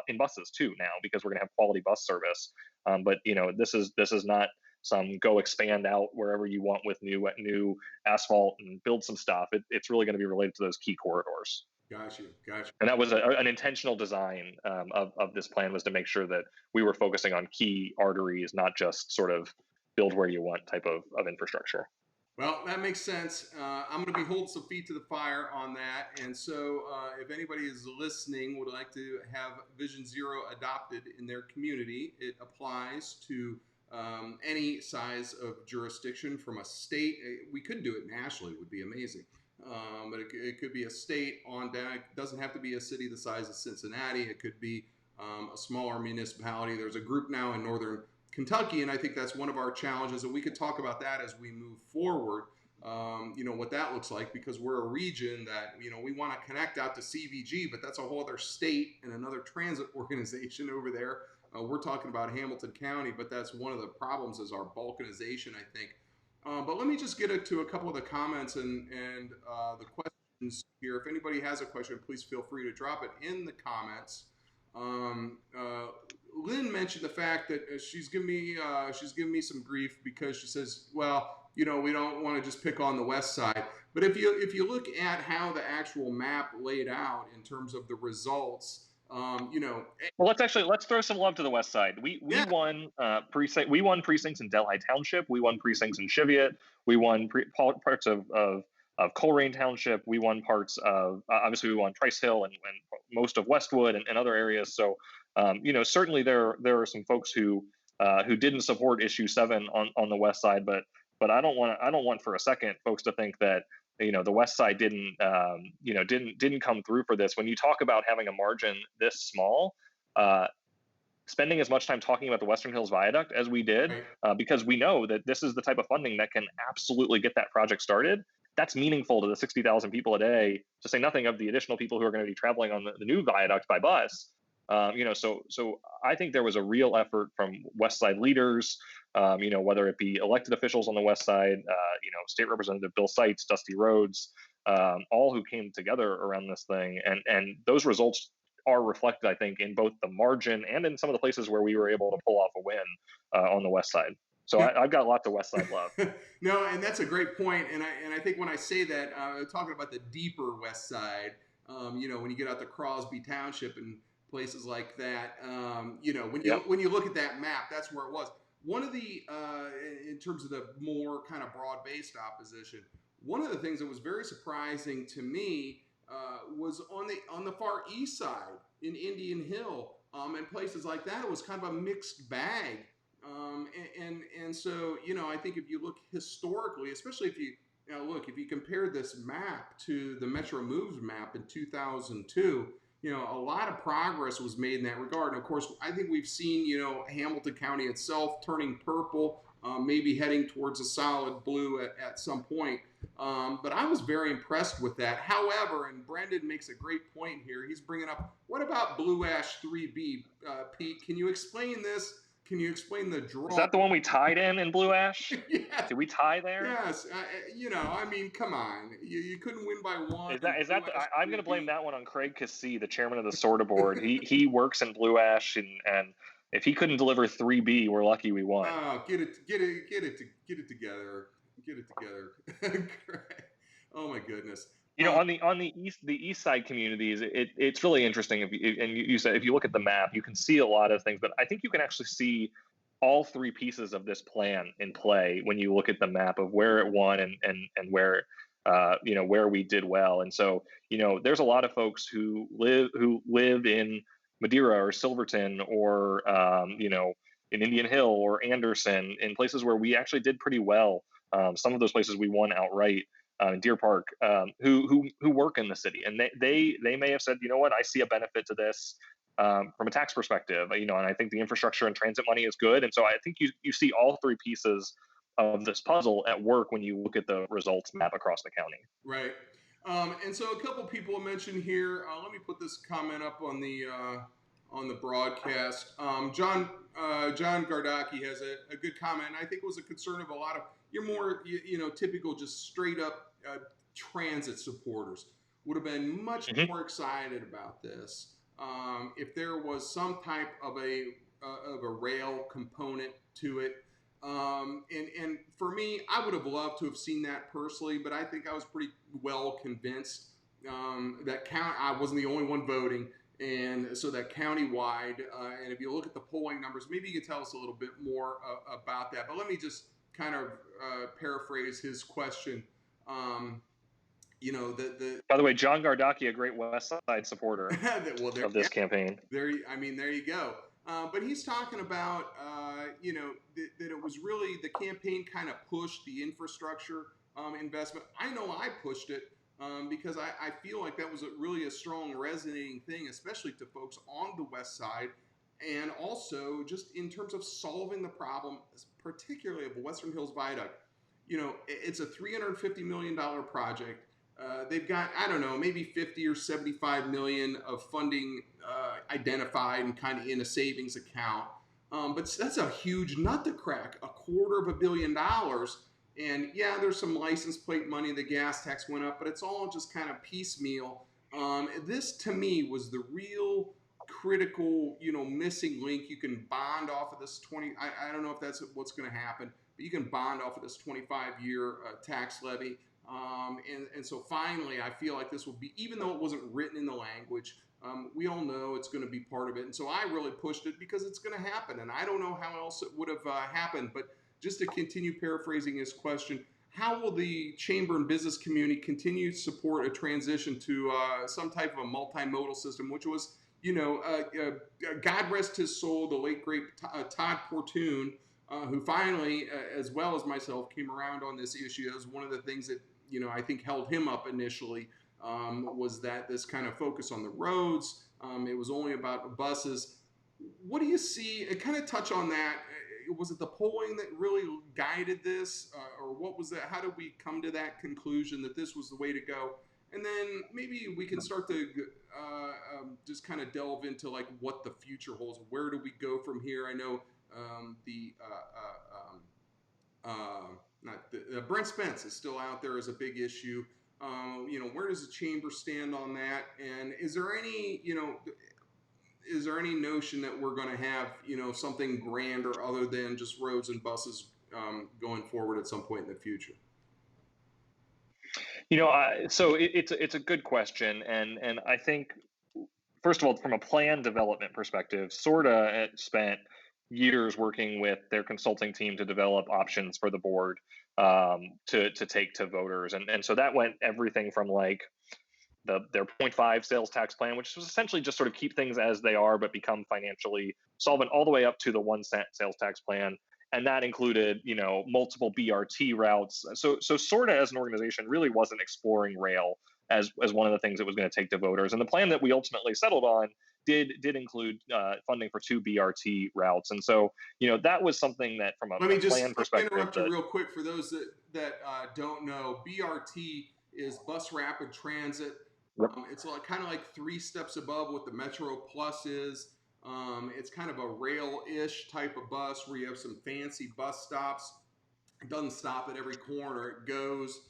in buses too now, because we're going to have quality bus service. But this is not some go expand out wherever you want with new asphalt and build some stuff. It's really going to be related to those key corridors. Gotcha. And that was an intentional design of this plan, was to make sure that we were focusing on key arteries, not just sort of build where you want type of infrastructure. Well, that makes sense. I'm going to be holding some feet to the fire on that. And so if anybody is listening would like to have Vision Zero adopted in their community, it applies to any size of jurisdiction from a state. We could do it nationally, it would be amazing. But it could be a state on down. It doesn't have to be a city the size of Cincinnati. It could be a smaller municipality. There's a group now in northern Kentucky, and I think that's one of our challenges, and we could talk about that as we move forward, what that looks like, because we're a region that, we want to connect out to CVG, but that's a whole other state and another transit organization over there. We're talking about Hamilton County, but that's one of the problems, is our balkanization, I think. But let me just get to a couple of the comments and the questions here. If anybody has a question, please feel free to drop it in the comments. Lynn mentioned the fact that she's giving me some grief because she says, well, we don't want to just pick on the west side. But if you look at how the actual map laid out in terms of the results, Well, let's throw some love to the West Side. We yeah, won precincts in Delhi Township. We won precincts in Cheviot. We won parts of Coleraine Township. We won parts of obviously we won Price Hill and most of Westwood and other areas. So certainly there are some folks who didn't support issue 7 on the West Side, but I don't want for a second folks to think that the West Side didn't come through for this. When you talk about having a margin this small, uh, spending as much time talking about the Western Hills Viaduct as we did, right, because we know that this is the type of funding that can absolutely get that project started. That's meaningful to the 60,000 people a day, to say nothing of the additional people who are going to be traveling on the new viaduct by bus. So I think there was a real effort from West Side leaders, whether it be elected officials on the West Side, State Representative Bill Seitz, Dusty Rhodes, all who came together around this thing, and those results are reflected, I think, in both the margin and in some of the places where we were able to pull off a win on the West Side. So yeah. I've got lots of West Side love. No, and that's a great point. And I think when I say that, talking about the deeper west side, when you get out to Crosby Township and places like that, Yep. when you look at that map, that's where it was. One of the in terms of the more kind of broad based opposition, one of the things that was very surprising to me was on the far east side in Indian Hill, and places like that. It was kind of a mixed bag. And so I think if you look historically, especially if if you compare this map to the Metro Moves map in 2002, a lot of progress was made in that regard. And of course, I think we've seen Hamilton County itself turning purple, maybe heading towards a solid blue at some point. But I was very impressed with that. However, and Brendan makes a great point here. He's bringing up, what about Blue Ash 3B? Pete, can you explain this? Can you explain the Is draw? that the one we tied in Blue Ash? Yes, Did we tie there? yes. I mean, come on. You couldn't win by one Is in that Blue Ash I'm going to blame 3B. that one on Craig Cassee, the chairman of the Sorta Board. He works in Blue Ash, and if he couldn't deliver 3B, we're lucky we won. Oh, get it together. Get it together. Oh my goodness. On the east side communities, it's really interesting. You said if you look at the map, you can see a lot of things, but I think you can actually see all 3 pieces of this plan in play when you look at the map of where it won and where where we did well. And so there's a lot of folks who live in Madeira or Silverton or in Indian Hill or Anderson, in places where we actually did pretty well. Some of those places we won outright. In Deer Park, who work in the city, and they may have said, what, I see a benefit to this from a tax perspective, and I think the infrastructure and transit money is good, and so I think you see all 3 pieces of this puzzle at work when you look at the results map across the county. Right. And so a couple people mentioned here. Let me put this comment up on the broadcast. John Gardaki has a good comment. I think it was a concern of a lot of your more typical just straight up transit supporters would have been much Mm-hmm. more excited about this if there was some type of a rail component to it. And for me, I would have loved to have seen that personally, but I think I was pretty well convinced that I wasn't the only one voting, and so that countywide. And if you look at the polling numbers, maybe you can tell us a little bit more about that. But let me just kind of paraphrase his question. By the way, John Gardaki, a great West Side supporter well, of this campaign. there you go. But he's talking about, that it was really the campaign kind of pushed the infrastructure investment. I know I pushed it because I feel like that was really a strong resonating thing, especially to folks on the West Side, and also just in terms of solving the problem, particularly of Western Hills Viaduct. It's a $350 million project. They've got, I don't know, maybe 50 or 75 million of funding identified and kind of in a savings account. But that's a huge nut to crack, $250 million. And yeah, there's some license plate money, the gas tax went up, but it's all just kind of piecemeal. This to me was the real critical, missing link. You can bond off of this 20. I don't know if that's what's going to happen, but you can bond off of this 25-year tax levy. And so finally, I feel like this will be, even though it wasn't written in the language, we all know it's going to be part of it. And so I really pushed it because it's going to happen. And I don't know how else it would have happened. But just to continue paraphrasing his question, how will the chamber and business community continue to support a transition to some type of a multimodal system, which was, God rest his soul, the late great Todd Portune, who finally, as well as myself, came around on this issue. That was one of the things that, I think held him up initially, was that this kind of focus on the roads. It was only about buses. What do you see? Kind of touch on that. Was it the polling that really guided this, or what was that? How did we come to that conclusion that this was the way to go? And then maybe we can start to just kind of delve into like what the future holds. Where do we go from here? I know Brent Spence is still out there as a big issue. Where does the chamber stand on that? And is there any notion that we're going to have, something grander other than just roads and buses going forward at some point in the future? So it's a good question, and I think, first of all, from a plan development perspective, SORTA spent years working with their consulting team to develop options for the board to take to voters, and so that went everything from like their 0.5 sales tax plan, which was essentially just sort of keep things as they are but become financially solvent, all the way up to the 1 cent sales tax plan. And that included, multiple BRT routes. So SORTA as an organization really wasn't exploring rail as one of the things it was going to take to voters. And the plan that we ultimately settled on did include funding for 2 BRT routes. And so, that was something that from a plan perspective. Let me interrupt you real quick for those that don't know. BRT is Bus Rapid Transit. It's kind of like 3 steps above what the Metro Plus is. It's kind of a rail-ish type of bus where you have some fancy bus stops. It doesn't stop at every corner. It goes,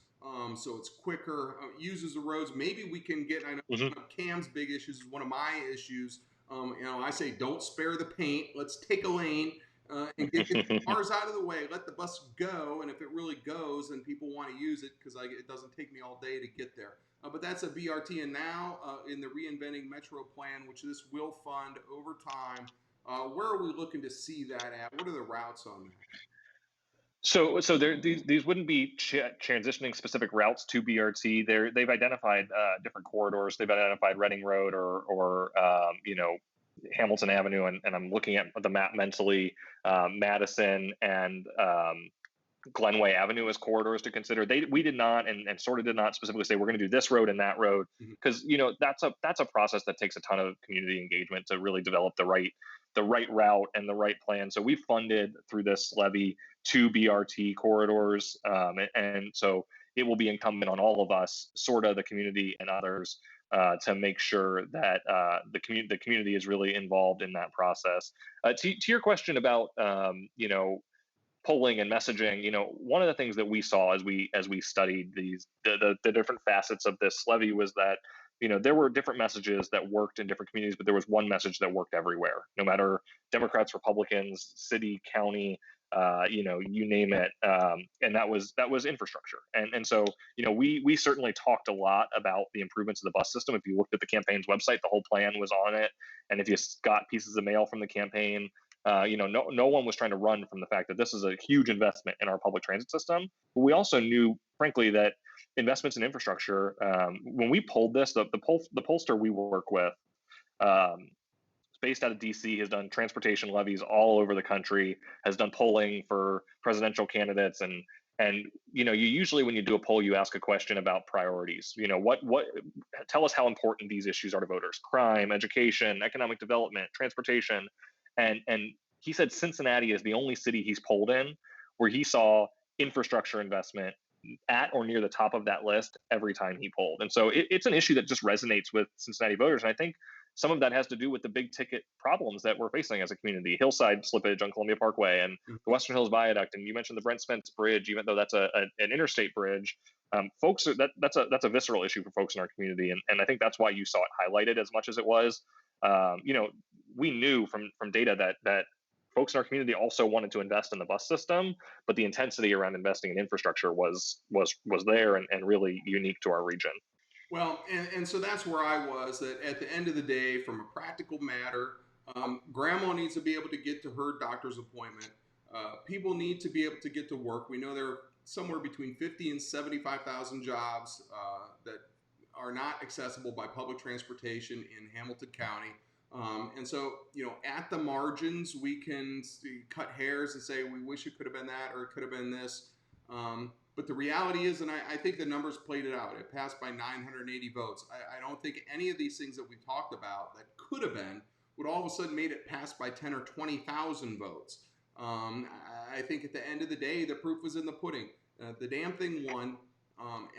so it's quicker, uses the roads. Maybe we can get, I know one of Cam's big issues is one of my issues. I say don't spare the paint. Let's take a lane and get the cars out of the way. Let the bus go. And if it really goes, then people want to use it because it doesn't take me all day to get there. But that's a BRT. And now in the Reinventing Metro plan, which this will fund over time, where are we looking to see that at? What are the routes on that? So these wouldn't be transitioning specific routes to BRT. They've identified different corridors. They've identified Reading Road or Hamilton Avenue, and I'm looking at the map mentally, Madison and Glenway Avenue as corridors to consider. We did not, and sort of did not specifically say we're going to do this road and that road, because that's a process that takes a ton of community engagement to really develop the right route and the right plan. So we funded through this levy 2 BRT corridors, and so it will be incumbent on all of us, sort of the community and others, to make sure that the community is really involved in that process. To your question about polling and messaging, one of the things that we saw as we studied the different facets of this levy was that there were different messages that worked in different communities, but there was one message that worked everywhere, no matter Democrats, Republicans, city, county, you name it, and that was infrastructure. And so we certainly talked a lot about the improvements of the bus system. If you looked at the campaign's website, the whole plan was on it, and if you got pieces of mail from the campaign, no one was trying to run from the fact that this is a huge investment in our public transit system. But we also knew, frankly, that investments in infrastructure, when we pulled this, the pollster we work with, based out of DC, has done transportation levies all over the country, has done polling for presidential candidates, and you usually, when you do a poll, you ask a question about priorities. What tell us how important these issues are to voters: crime, education, economic development, transportation. And he said Cincinnati is the only city he's polled in where he saw infrastructure investment at or near the top of that list every time he polled. And so it's an issue that just resonates with Cincinnati voters. And I think some of that has to do with the big ticket problems that we're facing as a community: hillside slippage on Columbia Parkway and the Western Hills Viaduct. And you mentioned the Brent Spence Bridge, even though that's an interstate bridge. That's a visceral issue for folks in our community. And I think that's why you saw it highlighted as much as it was. we knew from data that folks in our community also wanted to invest in the bus system, but the intensity around investing in infrastructure was there and really unique to our region. Well, and so that's where I was, that at the end of the day, from a practical matter, grandma needs to be able to get to her doctor's appointment. People need to be able to get to work. We know there are somewhere between 50 and 75,000 jobs that are not accessible by public transportation in Hamilton County. And so, at the margins, we can cut hairs and say, we wish it could have been that, or it could have been this. But the reality is, and I think the numbers played it out, it passed by 980 votes. I don't think any of these things that we talked about that could have been would all of a sudden made it pass by 10 or 20,000 votes. I think at the end of the day, the proof was in the pudding. The damn thing won,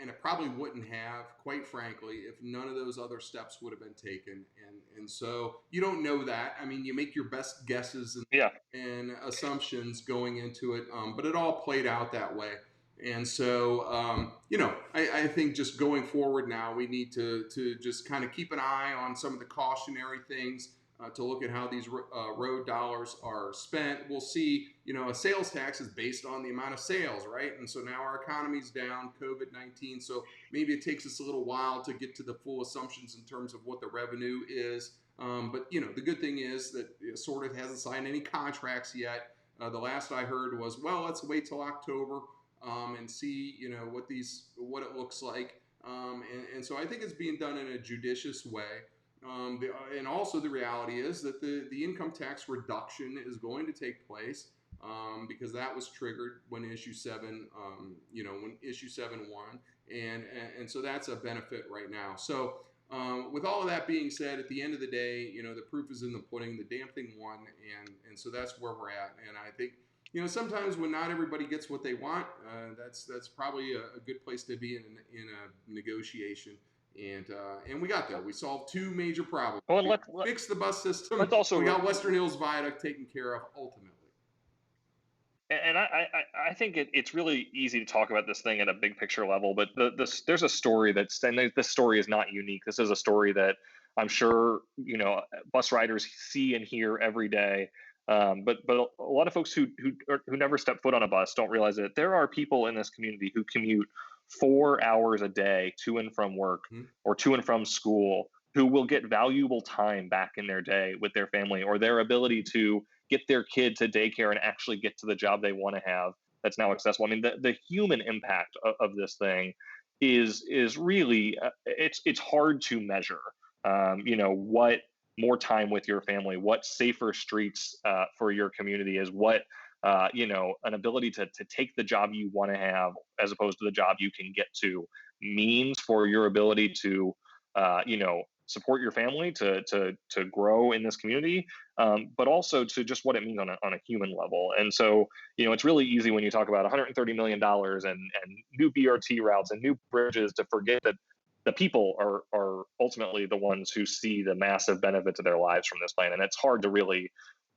and it probably wouldn't have, quite frankly, if none of those other steps would have been taken. And so you don't know that. I mean, you make your best guesses and assumptions going into it, but it all played out that way. And so, I think just going forward now, we need to just kind of keep an eye on some of the cautionary things, to look at how these road dollars are spent. We'll see, a sales tax is based on the amount of sales, right? And so now our economy's down, COVID-19. So maybe it takes us a little while to get to the full assumptions in terms of what the revenue is. But, the good thing is that Sorted hasn't signed any contracts yet. The last I heard was, well, let's wait till October. And see, what it looks like. And so I think it's being done in a judicious way. And also the reality is that the income tax reduction is going to take place, because that was triggered when issue 7, when issue 7 won. And so that's a benefit right now. So with all of that being said, at the end of the day, the proof is in the pudding, the damn thing won. And so that's where we're at. And I think, sometimes when not everybody gets what they want, that's probably a good place to be in a negotiation. And we got there. We solved 2 major problems. Well, we fixed the bus system. We got Western Hills Viaduct taken care of ultimately. And I think it's really easy to talk about this thing at a big picture level, but there's a story and this story is not unique. This is a story that I'm sure, bus riders see and hear every day. But a lot of folks who never step foot on a bus don't realize that there are people in this community who commute 4 hours a day to and from work or to and from school, who will get valuable time back in their day with their family, or their ability to get their kid to daycare and actually get to the job they want to have that's now accessible. I mean, the human impact of this thing is really it's hard to measure. What more time with your family, what safer streets for your community is, what an ability to take the job you want to have as opposed to the job you can get to means for your ability to support your family, to grow in this community, but also to just what it means on a human level. And so, it's really easy when you talk about $130 million and new BRT routes and new bridges to forget that the people are ultimately the ones who see the massive benefit to their lives from this plan. And it's hard to really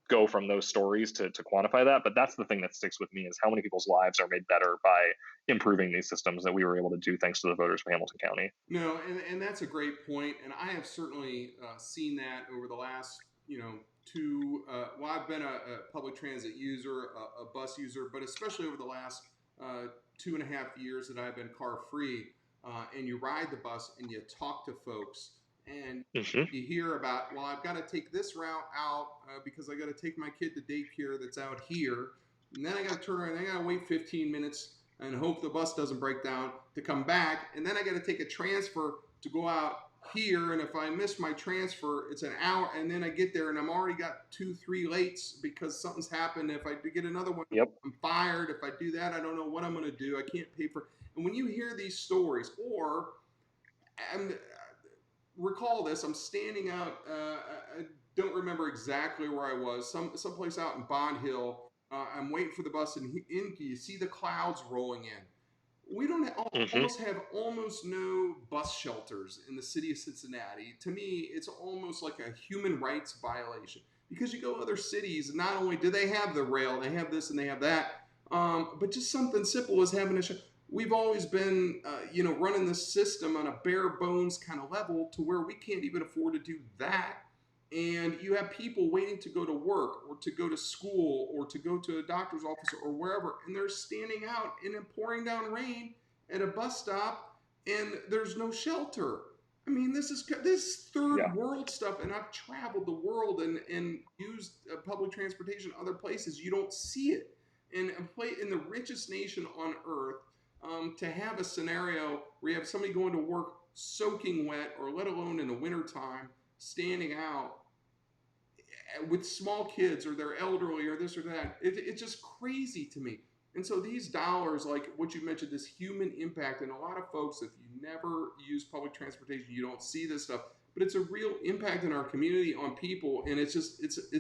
go from those stories to quantify that. But that's the thing that sticks with me, is how many people's lives are made better by improving these systems that we were able to do thanks to the voters of Hamilton County. No, and that's a great point. And I have certainly seen that over the last, I've been a public transit user, a bus user, but especially over the last 2.5 years that I've been car free. And you ride the bus and you talk to folks, and you hear about, well, I've got to take this route out because I got to take my kid to daycare that's out here. And then I got to turn around, I got to wait 15 minutes and hope the bus doesn't break down to come back. And then I got to take a transfer to go out here. And if I miss my transfer, it's an hour. And then I get there and I'm already got 2-3 lates because something's happened. If I get another one, I'm fired. If I do that, I don't know what I'm going to do. I can't pay for. And when you hear these stories, or recall this, I'm standing out, I don't remember exactly where I was, someplace out in Bond Hill. I'm waiting for the bus, and you see the clouds rolling in. We don't almost no bus shelters in the city of Cincinnati. To me, it's almost like a human rights violation, because you go to other cities, not only do they have the rail, they have this and they have that, but just something simple as having a shelter. We've always been, running this system on a bare bones kind of level to where we can't even afford to do that. and you have people waiting to go to work or to go to school or to go to a doctor's office or wherever, and they're standing out in a pouring down rain at a bus stop, and there's no shelter. I mean, this third Yeah. world stuff, and I've traveled the world and used public transportation other places. You don't see it in the richest nation on earth. To have a scenario where you have somebody going to work soaking wet, or let alone in the wintertime, standing out with small kids, or they're elderly, or this or that. It's just crazy to me. And so these dollars, like what you mentioned, this human impact, and a lot of folks, if you never use public transportation, you don't see this stuff, but it's a real impact in our community on people, and it's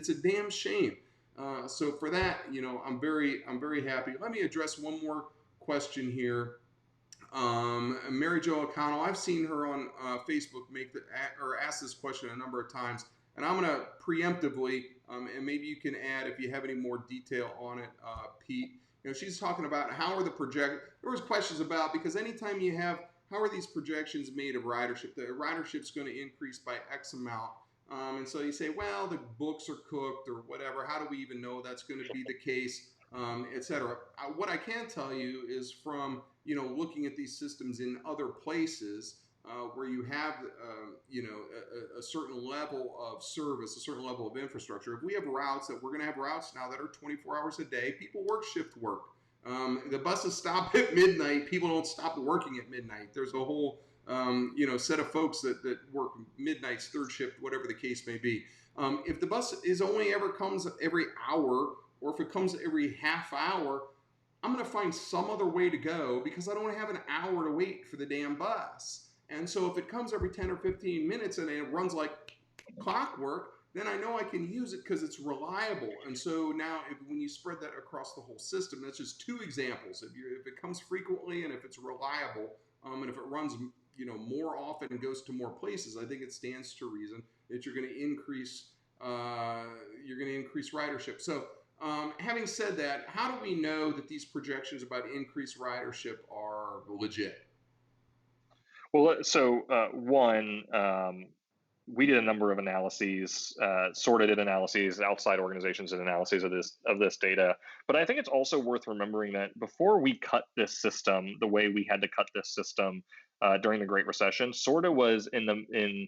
a damn shame. So for that, I'm very happy. Let me address one more question here. Mary Jo O'Connell, I've seen her on Facebook ask this question a number of times, and I'm going to preemptively, and maybe you can add if you have any more detail on it, Pete. She's talking about how are there was questions about, because anytime you have, how are these projections made of ridership? The ridership's going to increase by X amount. And so you say, well, the books are cooked or whatever. How do we even know that's going to be the case, et cetera? What I can tell you is from, looking at these systems in other places, where you have, a certain level of service, a certain level of infrastructure. If we have routes we're going to have routes now that are 24 hours a day, people work shift work. The buses stop at midnight. People don't stop working at midnight. There's a whole, set of folks that work midnights, third shift, whatever the case may be. If the bus comes every hour, or if it comes every half hour, I'm going to find some other way to go, because I don't have an hour to wait for the damn bus. And so if it comes every 10 or 15 minutes and it runs like clockwork, then I know I can use it because it's reliable. And so now when you spread that across the whole system, that's just two examples. If it comes frequently, and if it's reliable, and if it runs more often and goes to more places, I think it stands to reason that you're going to increase ridership. So having said that, how do we know that these projections about increased ridership are legit? Well, so one, we did a number of analyses, Sorta did analyses, outside organizations did analyses of this data. But I think it's also worth remembering that before we cut this system, the way we had to cut this system during the Great Recession, Sorta was in the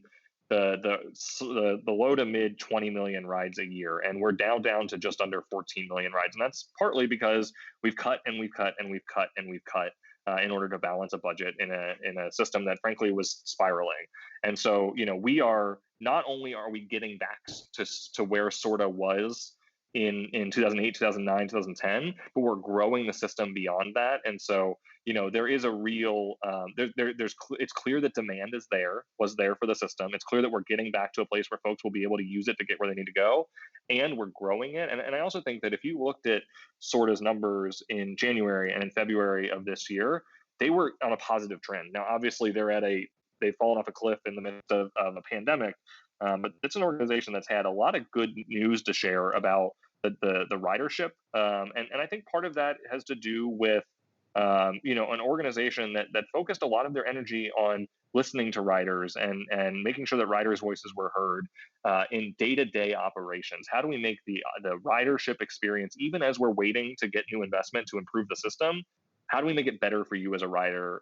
low to mid 20 million rides a year, and we're down to just under 14 million rides, and that's partly because we've cut and we've cut and we've cut and we've cut. In order to balance a budget in a system that frankly was spiraling. And so, we are not only are we getting back to where Sorta was in 2008, 2009, 2010, but we're growing the system beyond that. And so, there is a real it's clear that demand was there for the system. It's clear that we're getting back to a place where folks will be able to use it to get where they need to go, and we're growing it. And I also think that if you looked at Sorta's numbers in January and in February of this year, they were on a positive trend. Now, obviously, they've fallen off a cliff in the midst of a pandemic, but it's an organization that's had a lot of good news to share about the ridership, and I think part of that has to do with an organization that focused a lot of their energy on listening to riders and making sure that riders' voices were heard in day-to-day operations. How do we make the ridership experience, even as we're waiting to get new investment to improve the system? How do we make it better for you as a rider?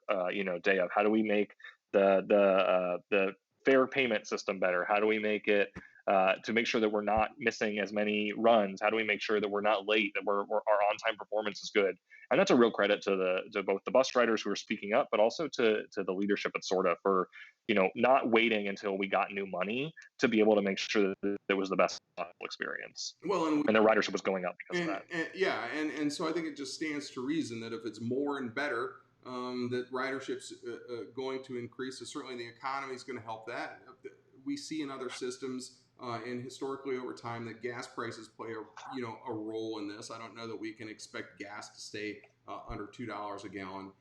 Day of. How do we make the fare payment system better? How do we make it to make sure that we're not missing as many runs? How do we make sure that we're not late, that our on-time performance is good? And that's a real credit to both the bus drivers who are speaking up, but also to the leadership at Sorta for not waiting until we got new money to be able to make sure that it was the best possible experience. Well, and their ridership was going up because of that. And so I think it just stands to reason that if it's more and better, that ridership's going to increase. So certainly the economy is going to help that. We see in other systems, and historically over time, that gas prices play a role in this. I don't know that we can expect gas to stay under $2 a gallon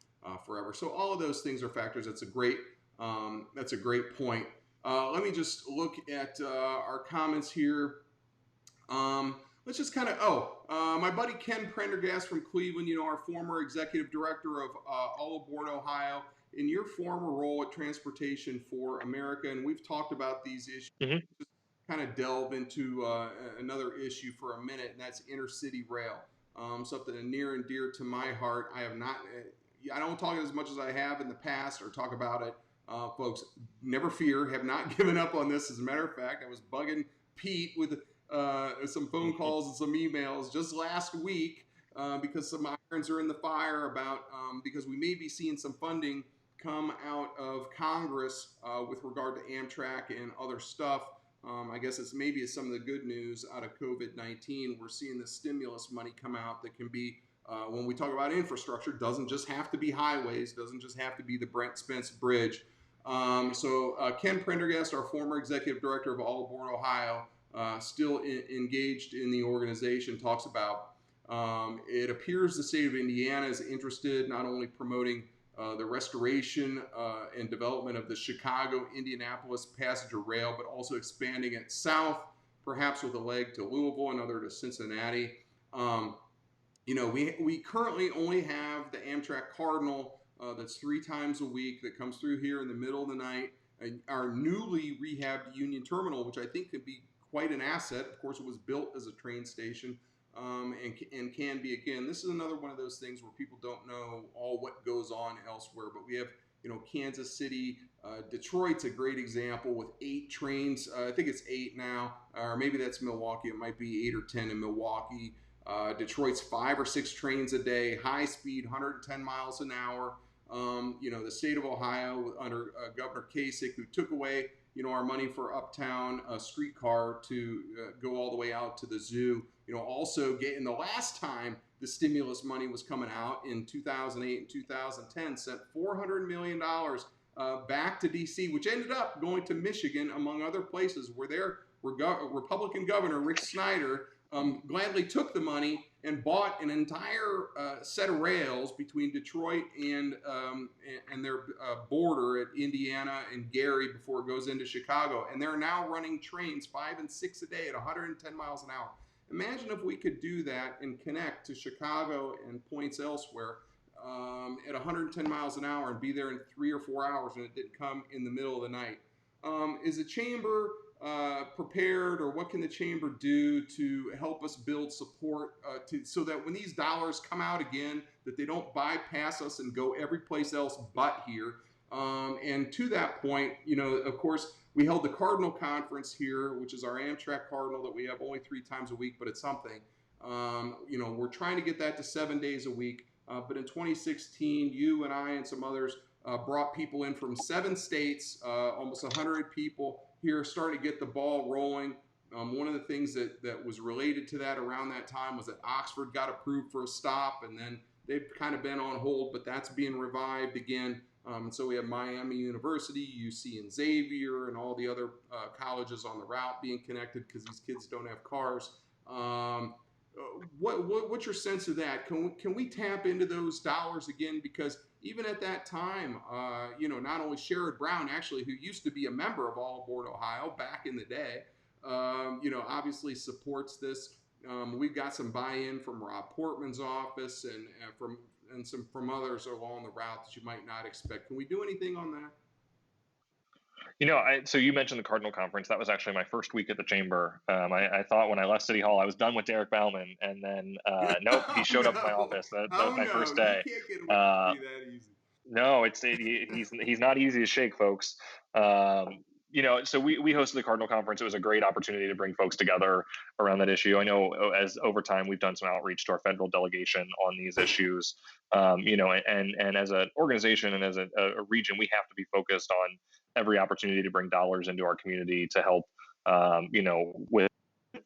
forever. So all of those things are factors. That's a great point. Let me just look at our comments here. Let's just kind of, my buddy Ken Prendergast from Cleveland, our former executive director of All Aboard Ohio, in your former role at Transportation for America, and we've talked about these issues. Mm-hmm. kind of delve into another issue for a minute, and that's intercity rail. Something near and dear to my heart. I don't talk as much as I have in the past or talk about it. Folks, never fear, have not given up on this. As a matter of fact, I was bugging Pete with some phone calls and some emails just last week because some irons are in the fire about because we may be seeing some funding come out of Congress with regard to Amtrak and other stuff. I guess it's some of the good news out of COVID-19. We're seeing the stimulus money come out that can be, when we talk about infrastructure, doesn't just have to be highways, doesn't just have to be the Brent Spence Bridge. Ken Prendergast, our former executive director of All Aboard Ohio, still engaged in the organization, talks about it appears the state of Indiana is interested not only promoting the restoration and development of the Chicago-Indianapolis passenger rail, but also expanding it south, perhaps with a leg to Louisville, another to Cincinnati. We currently only have the Amtrak Cardinal that's 3 times a week that comes through here in the middle of the night. Our newly rehabbed Union Terminal, which I think could be quite an asset. Of course, it was built as a train station. And can be, again, this is another one of those things where people don't know all what goes on elsewhere, but we have, Kansas City, Detroit's a great example with 8 trains. I think it's 8 now, or maybe that's Milwaukee. It might be 8 or 10 in Milwaukee. Detroit's 5 or 6 trains a day, high speed, 110 miles an hour. The state of Ohio under Governor Kasich, who took away, our money for Uptown streetcar to go all the way out to the zoo. Also getting the last time the stimulus money was coming out in 2008 and 2010, sent $400 million back to D.C., which ended up going to Michigan, among other places, where their Republican governor, Rick Snyder, gladly took the money and bought an entire set of rails between Detroit and their border at Indiana and Gary before it goes into Chicago. And they're now running trains 5 and 6 a day at 110 miles an hour. Imagine if we could do that and connect to Chicago and points elsewhere at 110 miles an hour and be there in 3 or 4 hours, and it didn't come in the middle of the night. Is the chamber prepared, or what can the chamber do to help us build support so that when these dollars come out again, that they don't bypass us and go every place else but here? And to that point, of course, we held the Cardinal Conference here, which is our Amtrak Cardinal that we have only 3 times a week, but it's something. We're trying to get that to 7 days a week. But in 2016, you and I and some others brought people in from 7 states, almost 100 people here, starting to get the ball rolling. One of the things that was related to that around that time was that Oxford got approved for a stop, and then they've kind of been on hold, but that's being revived again. And so we have Miami University, UC and Xavier, and all the other colleges on the route being connected because these kids don't have cars. What's your sense of that? Can we tap into those dollars again? Because even at that time, not only Sherrod Brown, actually, who used to be a member of All Aboard Ohio back in the day, obviously supports this. We've got some buy-in from Rob Portman's office and some from others along the route that you might not expect. Can we do anything on that? So you mentioned the Cardinal Conference. That was actually my first week at the chamber. I thought when I left City Hall, I was done with Derek Bauman, and then nope, he showed up at my office my first day. You can't get away with that easy. No, he's not easy to shake, folks. So we hosted the Cardinal Conference. It was a great opportunity to bring folks together around that issue. I know as over time we've done some outreach to our federal delegation on these issues. And as an organization and as a region, we have to be focused on every opportunity to bring dollars into our community to help, with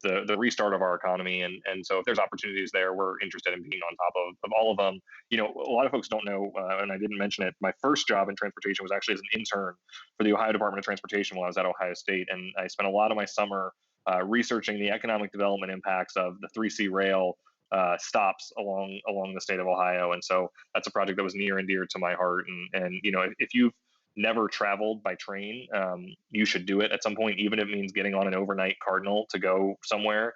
the restart of our economy. And so if there's opportunities there, we're interested in being on top of all of them. A lot of folks don't know, and I didn't mention it, my first job in transportation was actually as an intern for the Ohio Department of Transportation while I was at Ohio State. And I spent a lot of my summer researching the economic development impacts of the 3C rail stops along the state of Ohio. And so that's a project that was near and dear to my heart. And if you've never traveled by train, you should do it at some point, even if it means getting on an overnight Cardinal to go somewhere.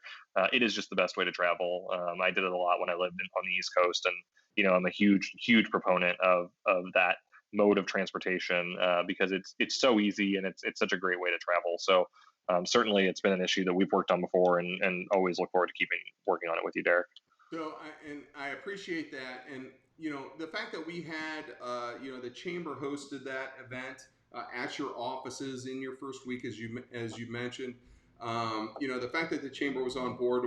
It is just the best way to travel. I did it a lot when I lived on the East Coast, and I'm a huge proponent of that mode of transportation because it's so easy and it's such a great way to travel. So certainly it's been an issue that we've worked on before, and always look forward to keeping working on it with you, Derek. So, I appreciate that, and the fact that we had, the chamber hosted that event at your offices in your first week, as you mentioned, the fact that the chamber was on board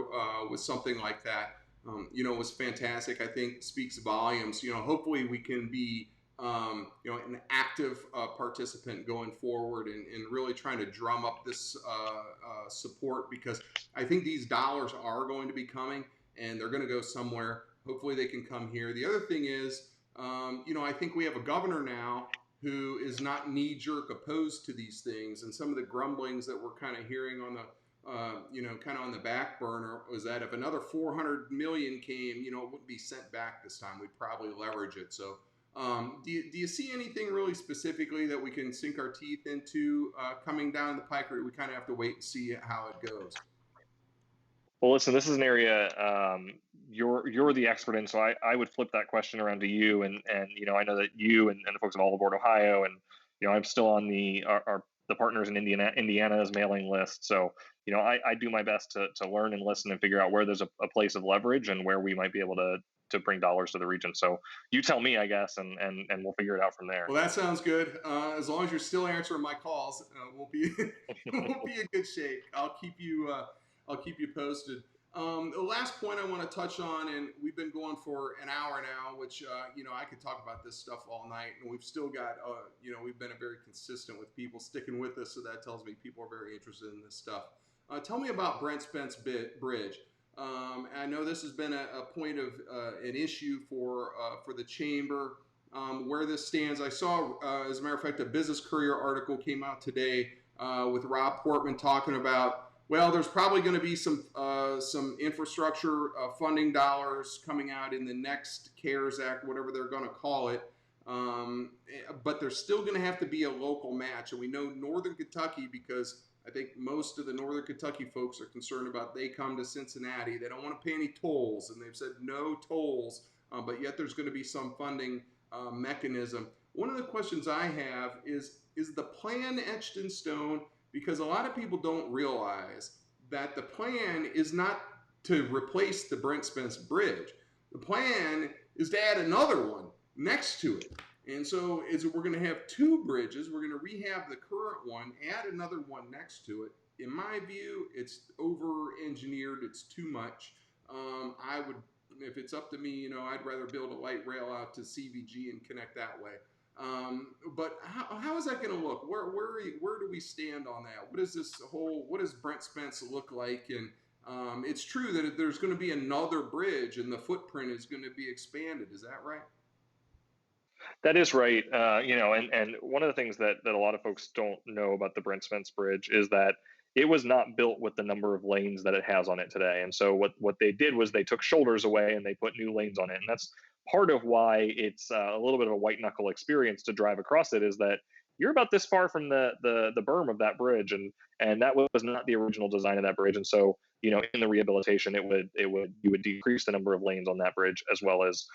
with something like that, was fantastic. I think speaks volumes. Hopefully we can be, an active participant going forward, and really trying to drum up this support, because I think these dollars are going to be coming, and they're going to go somewhere. Hopefully they can come here. The other thing is, I think we have a governor now who is not knee-jerk opposed to these things, and some of the grumblings that we're kind of hearing on the kind of on the back burner was that if another 400 million came, it wouldn't be sent back this time. We'd probably leverage it. So do you see anything really specifically that we can sink our teeth into coming down the pike, or we kind of have to wait and see how it goes? Well, listen, this is an area you're the expert in, so I would flip that question around to you, and I know that you and the folks at All Aboard Ohio, and I'm still on the partners in Indiana's mailing list, so I do my best to learn and listen and figure out where there's a place of leverage and where we might be able to bring dollars to the region. So you tell me, I guess, and we'll figure it out from there. Well, that sounds good. As long as you're still answering my calls, we'll be we'll be in good shape. I'll keep you posted. The last point I want to touch on, and we've been going for an hour now, which I could talk about this stuff all night, and we've still got we've been very consistent with people sticking with us, so that tells me people are very interested in this stuff. Tell me about Brent Spence Bridge. I know this has been a point of an issue for the chamber. Where this stands, I saw, as a matter of fact, a Business Courier article came out today with Rob Portman talking about, well, there's probably going to be some infrastructure funding dollars coming out in the next CARES Act, whatever they're going to call it. But there's still going to have to be a local match. And we know Northern Kentucky, because I think most of the Northern Kentucky folks are concerned about, they come to Cincinnati, they don't want to pay any tolls, and they've said no tolls, but yet there's going to be some funding mechanism. One of the questions I have is the plan etched in stone? Because a lot of people don't realize that the plan is not to replace the Brent Spence Bridge. The plan is to add another one next to it. And so we're going to have two bridges. We're going to rehab the current one, add another one next to it. In my view, it's over-engineered. It's too much. If it's up to me, I'd rather build a light rail out to CVG and connect that way. But how is that going to look? Where do we stand on that? What does Brent Spence look like? And it's true that there's going to be another bridge, and the footprint is going to be expanded. Is that right? That is right. And one of the things that a lot of folks don't know about the Brent Spence Bridge is that it was not built with the number of lanes that it has on it today. And so what they did was they took shoulders away and they put new lanes on it. And that's part of why it's a little bit of a white knuckle experience to drive across it, is that you're about this far from the berm of that bridge, and that was not the original design of that bridge. And so in the rehabilitation, you would decrease the number of lanes on that bridge, as well as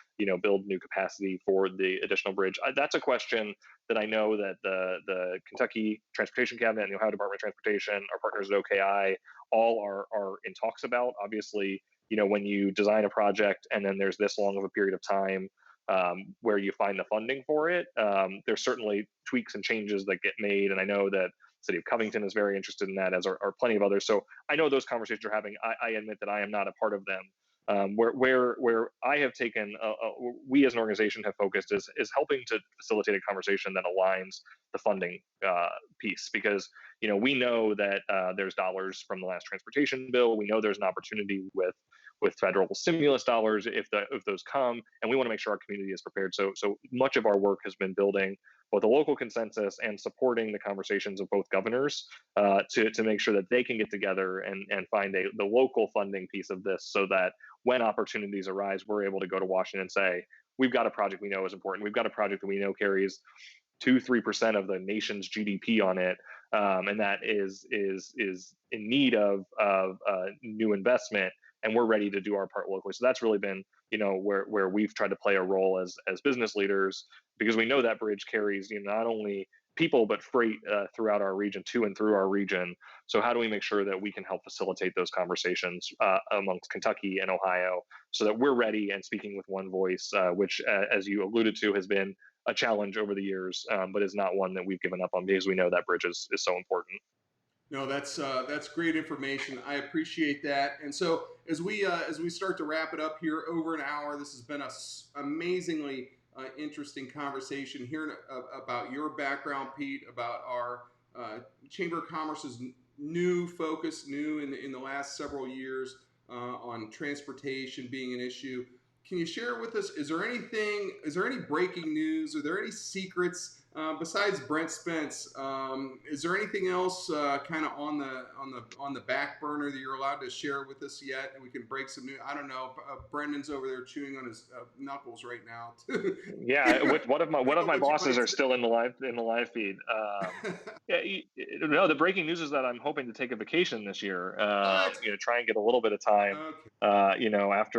build new capacity for the additional bridge. That's a question that I know that the Kentucky Transportation Cabinet and the Ohio Department of Transportation, our partners at OKI, all are in talks about. Obviously, when you design a project and then there's this long of a period of time where you find the funding for it, there's certainly tweaks and changes that get made. And I know that City of Covington is very interested in that, as are plenty of others. So I know those conversations are having. I admit that I am not a part of them. Where I have taken, we as an organization have focused is helping to facilitate a conversation that aligns the funding piece, because we know that there's dollars from the last transportation bill. We know there's an opportunity with federal stimulus dollars if those come, and we want to make sure our community is prepared. So much of our work has been building both a local consensus and supporting the conversations of both governors to make sure that they can get together and find the local funding piece of this, so that when opportunities arise, we're able to go to Washington and say, we've got a project we know is important. We've got a project that we know carries 2-3% of the nation's GDP on it, and that is in need of new investment, and we're ready to do our part locally. So that's really been where we've tried to play a role as business leaders, because we know that bridge carries not only people, but freight throughout our region, to and through our region. So how do we make sure that we can help facilitate those conversations amongst Kentucky and Ohio so that we're ready and speaking with one voice, which, as you alluded to, has been a challenge over the years, but is not one that we've given up on because we know that bridge is so important. No, that's great information. I appreciate that. And so as we start to wrap it up here, over an hour, this has been a amazingly interesting conversation, hearing about your background, Pete, about our Chamber of Commerce's new focus, in the last several years on transportation being an issue. Can you share with us? Is there any breaking news? Are there any secrets besides Brent Spence? Is there anything else kind of on the back burner that you're allowed to share with us yet? And we can break some news. I don't know. Brendan's over there chewing on his knuckles right now. Yeah, one of my bosses are still in the live feed. Yeah, no, the breaking news is that I'm hoping to take a vacation this year. Try and get a little bit of time. Okay.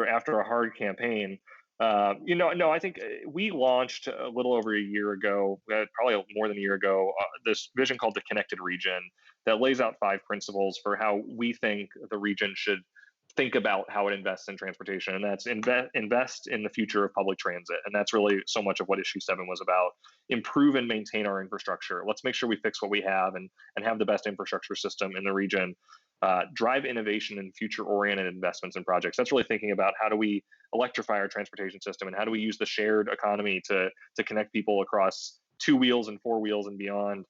After a hard campaign. No, I think we launched a little over a year ago, probably more than a year ago, this vision called the Connected Region that lays out 5 principles for how we think the region should think about how it invests in transportation, and that's invest in the future of public transit. And that's really so much of what issue 7 was about. Improve and maintain our infrastructure. Let's make sure we fix what we have and have the best infrastructure system in the region. Drive innovation and future-oriented investments in projects. That's really thinking about how do we electrify our transportation system and how do we use the shared economy to connect people across 2 wheels and 4 wheels and beyond.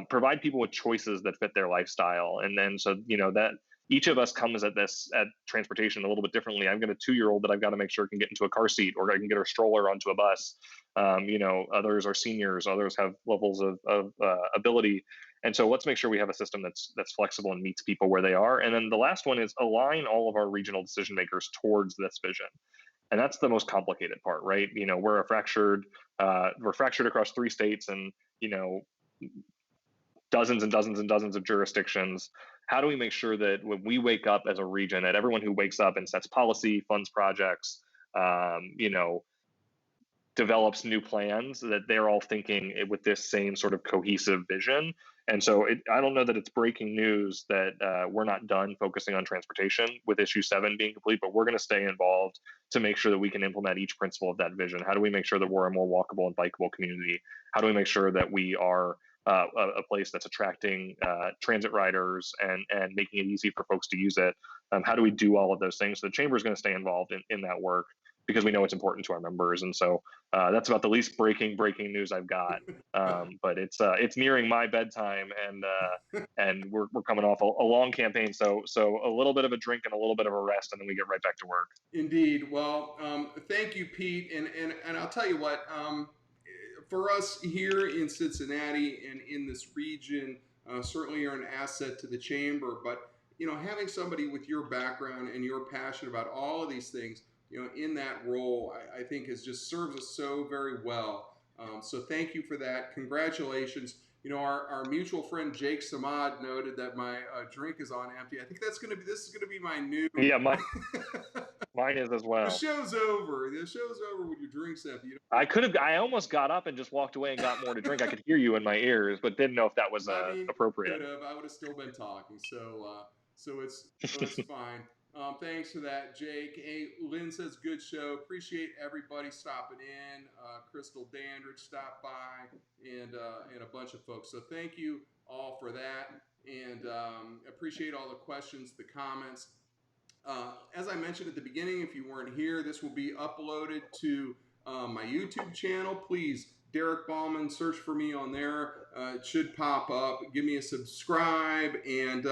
Provide people with choices that fit their lifestyle. And then that each of us comes at transportation a little bit differently. I've got a 2-year-old that I've got to make sure can get into a car seat, or I can get her stroller onto a bus. Others are seniors, others have levels of ability. And so let's make sure we have a system that's flexible and meets people where they are. And then the last one is align all of our regional decision makers towards this vision. And that's the most complicated part, right? We're fractured across 3 states and, dozens and dozens and dozens of jurisdictions. How do we make sure that when we wake up as a region, that everyone who wakes up and sets policy, funds projects, develops new plans, that they're all thinking with this same sort of cohesive vision? And so I don't know that it's breaking news that we're not done focusing on transportation with issue 7 being complete, but we're going to stay involved to make sure that we can implement each principle of that vision. How do we make sure that we're a more walkable and bikeable community? How do we make sure that we are a place that's attracting transit riders and making it easy for folks to use it? How do we do all of those things? So the Chamber is going to stay involved in that work because we know it's important to our members. And so that's about the least breaking news I've got. But it's nearing my bedtime, and we're coming off a long campaign. So a little bit of a drink and a little bit of a rest, and then we get right back to work. Indeed. Well, thank you, Pete. And I'll tell you what, for us here in Cincinnati and in this region, certainly you're an asset to the Chamber, but having somebody with your background and your passion about all of these things, in that role, I think just serves us so very well. So thank you for that. Congratulations. Our mutual friend Jake Samad noted that my drink is on empty. I think this is gonna be my new. Yeah, mine is as well. The show's over. The show's over when your drink's empty. I almost got up and just walked away and got more to drink. I could hear you in my ears, but didn't know if that was appropriate. I would have still been talking. So it's fine. Thanks for that, Jake. Hey, Lynn says, good show. Appreciate everybody stopping in. Crystal Dandridge stopped by, and a bunch of folks. So thank you all for that, and appreciate all the questions, the comments. As I mentioned at the beginning, if you weren't here, this will be uploaded to my YouTube channel. Please, Derek Ballman, search for me on there. It should pop up. Give me a subscribe, and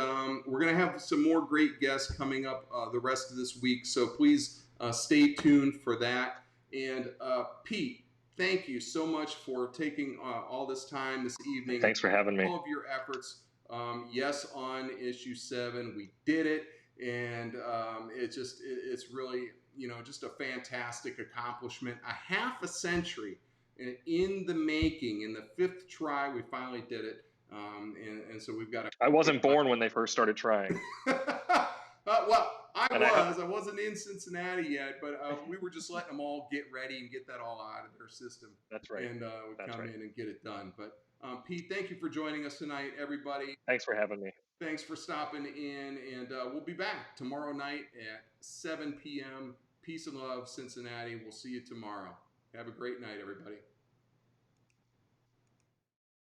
we're going to have some more great guests coming up the rest of this week, so please stay tuned for that. And Pete, thank you so much for taking all this time this evening. Thanks for having me. All of your efforts. Yes, on issue 7, we did it, and it's really, just a fantastic accomplishment. A half a century in the making. In the 5th try, we finally did it. And so we've got I wasn't born when they first started trying. Well, I wasn't in Cincinnati yet, but we were just letting them all get ready and get that all out of their system. That's right. And we'd come in and get it done. But Pete, thank you for joining us tonight, everybody. Thanks for having me. Thanks for stopping in, and we'll be back tomorrow night at 7 p.m. Peace and love, Cincinnati. We'll see you tomorrow. Have a great night, everybody.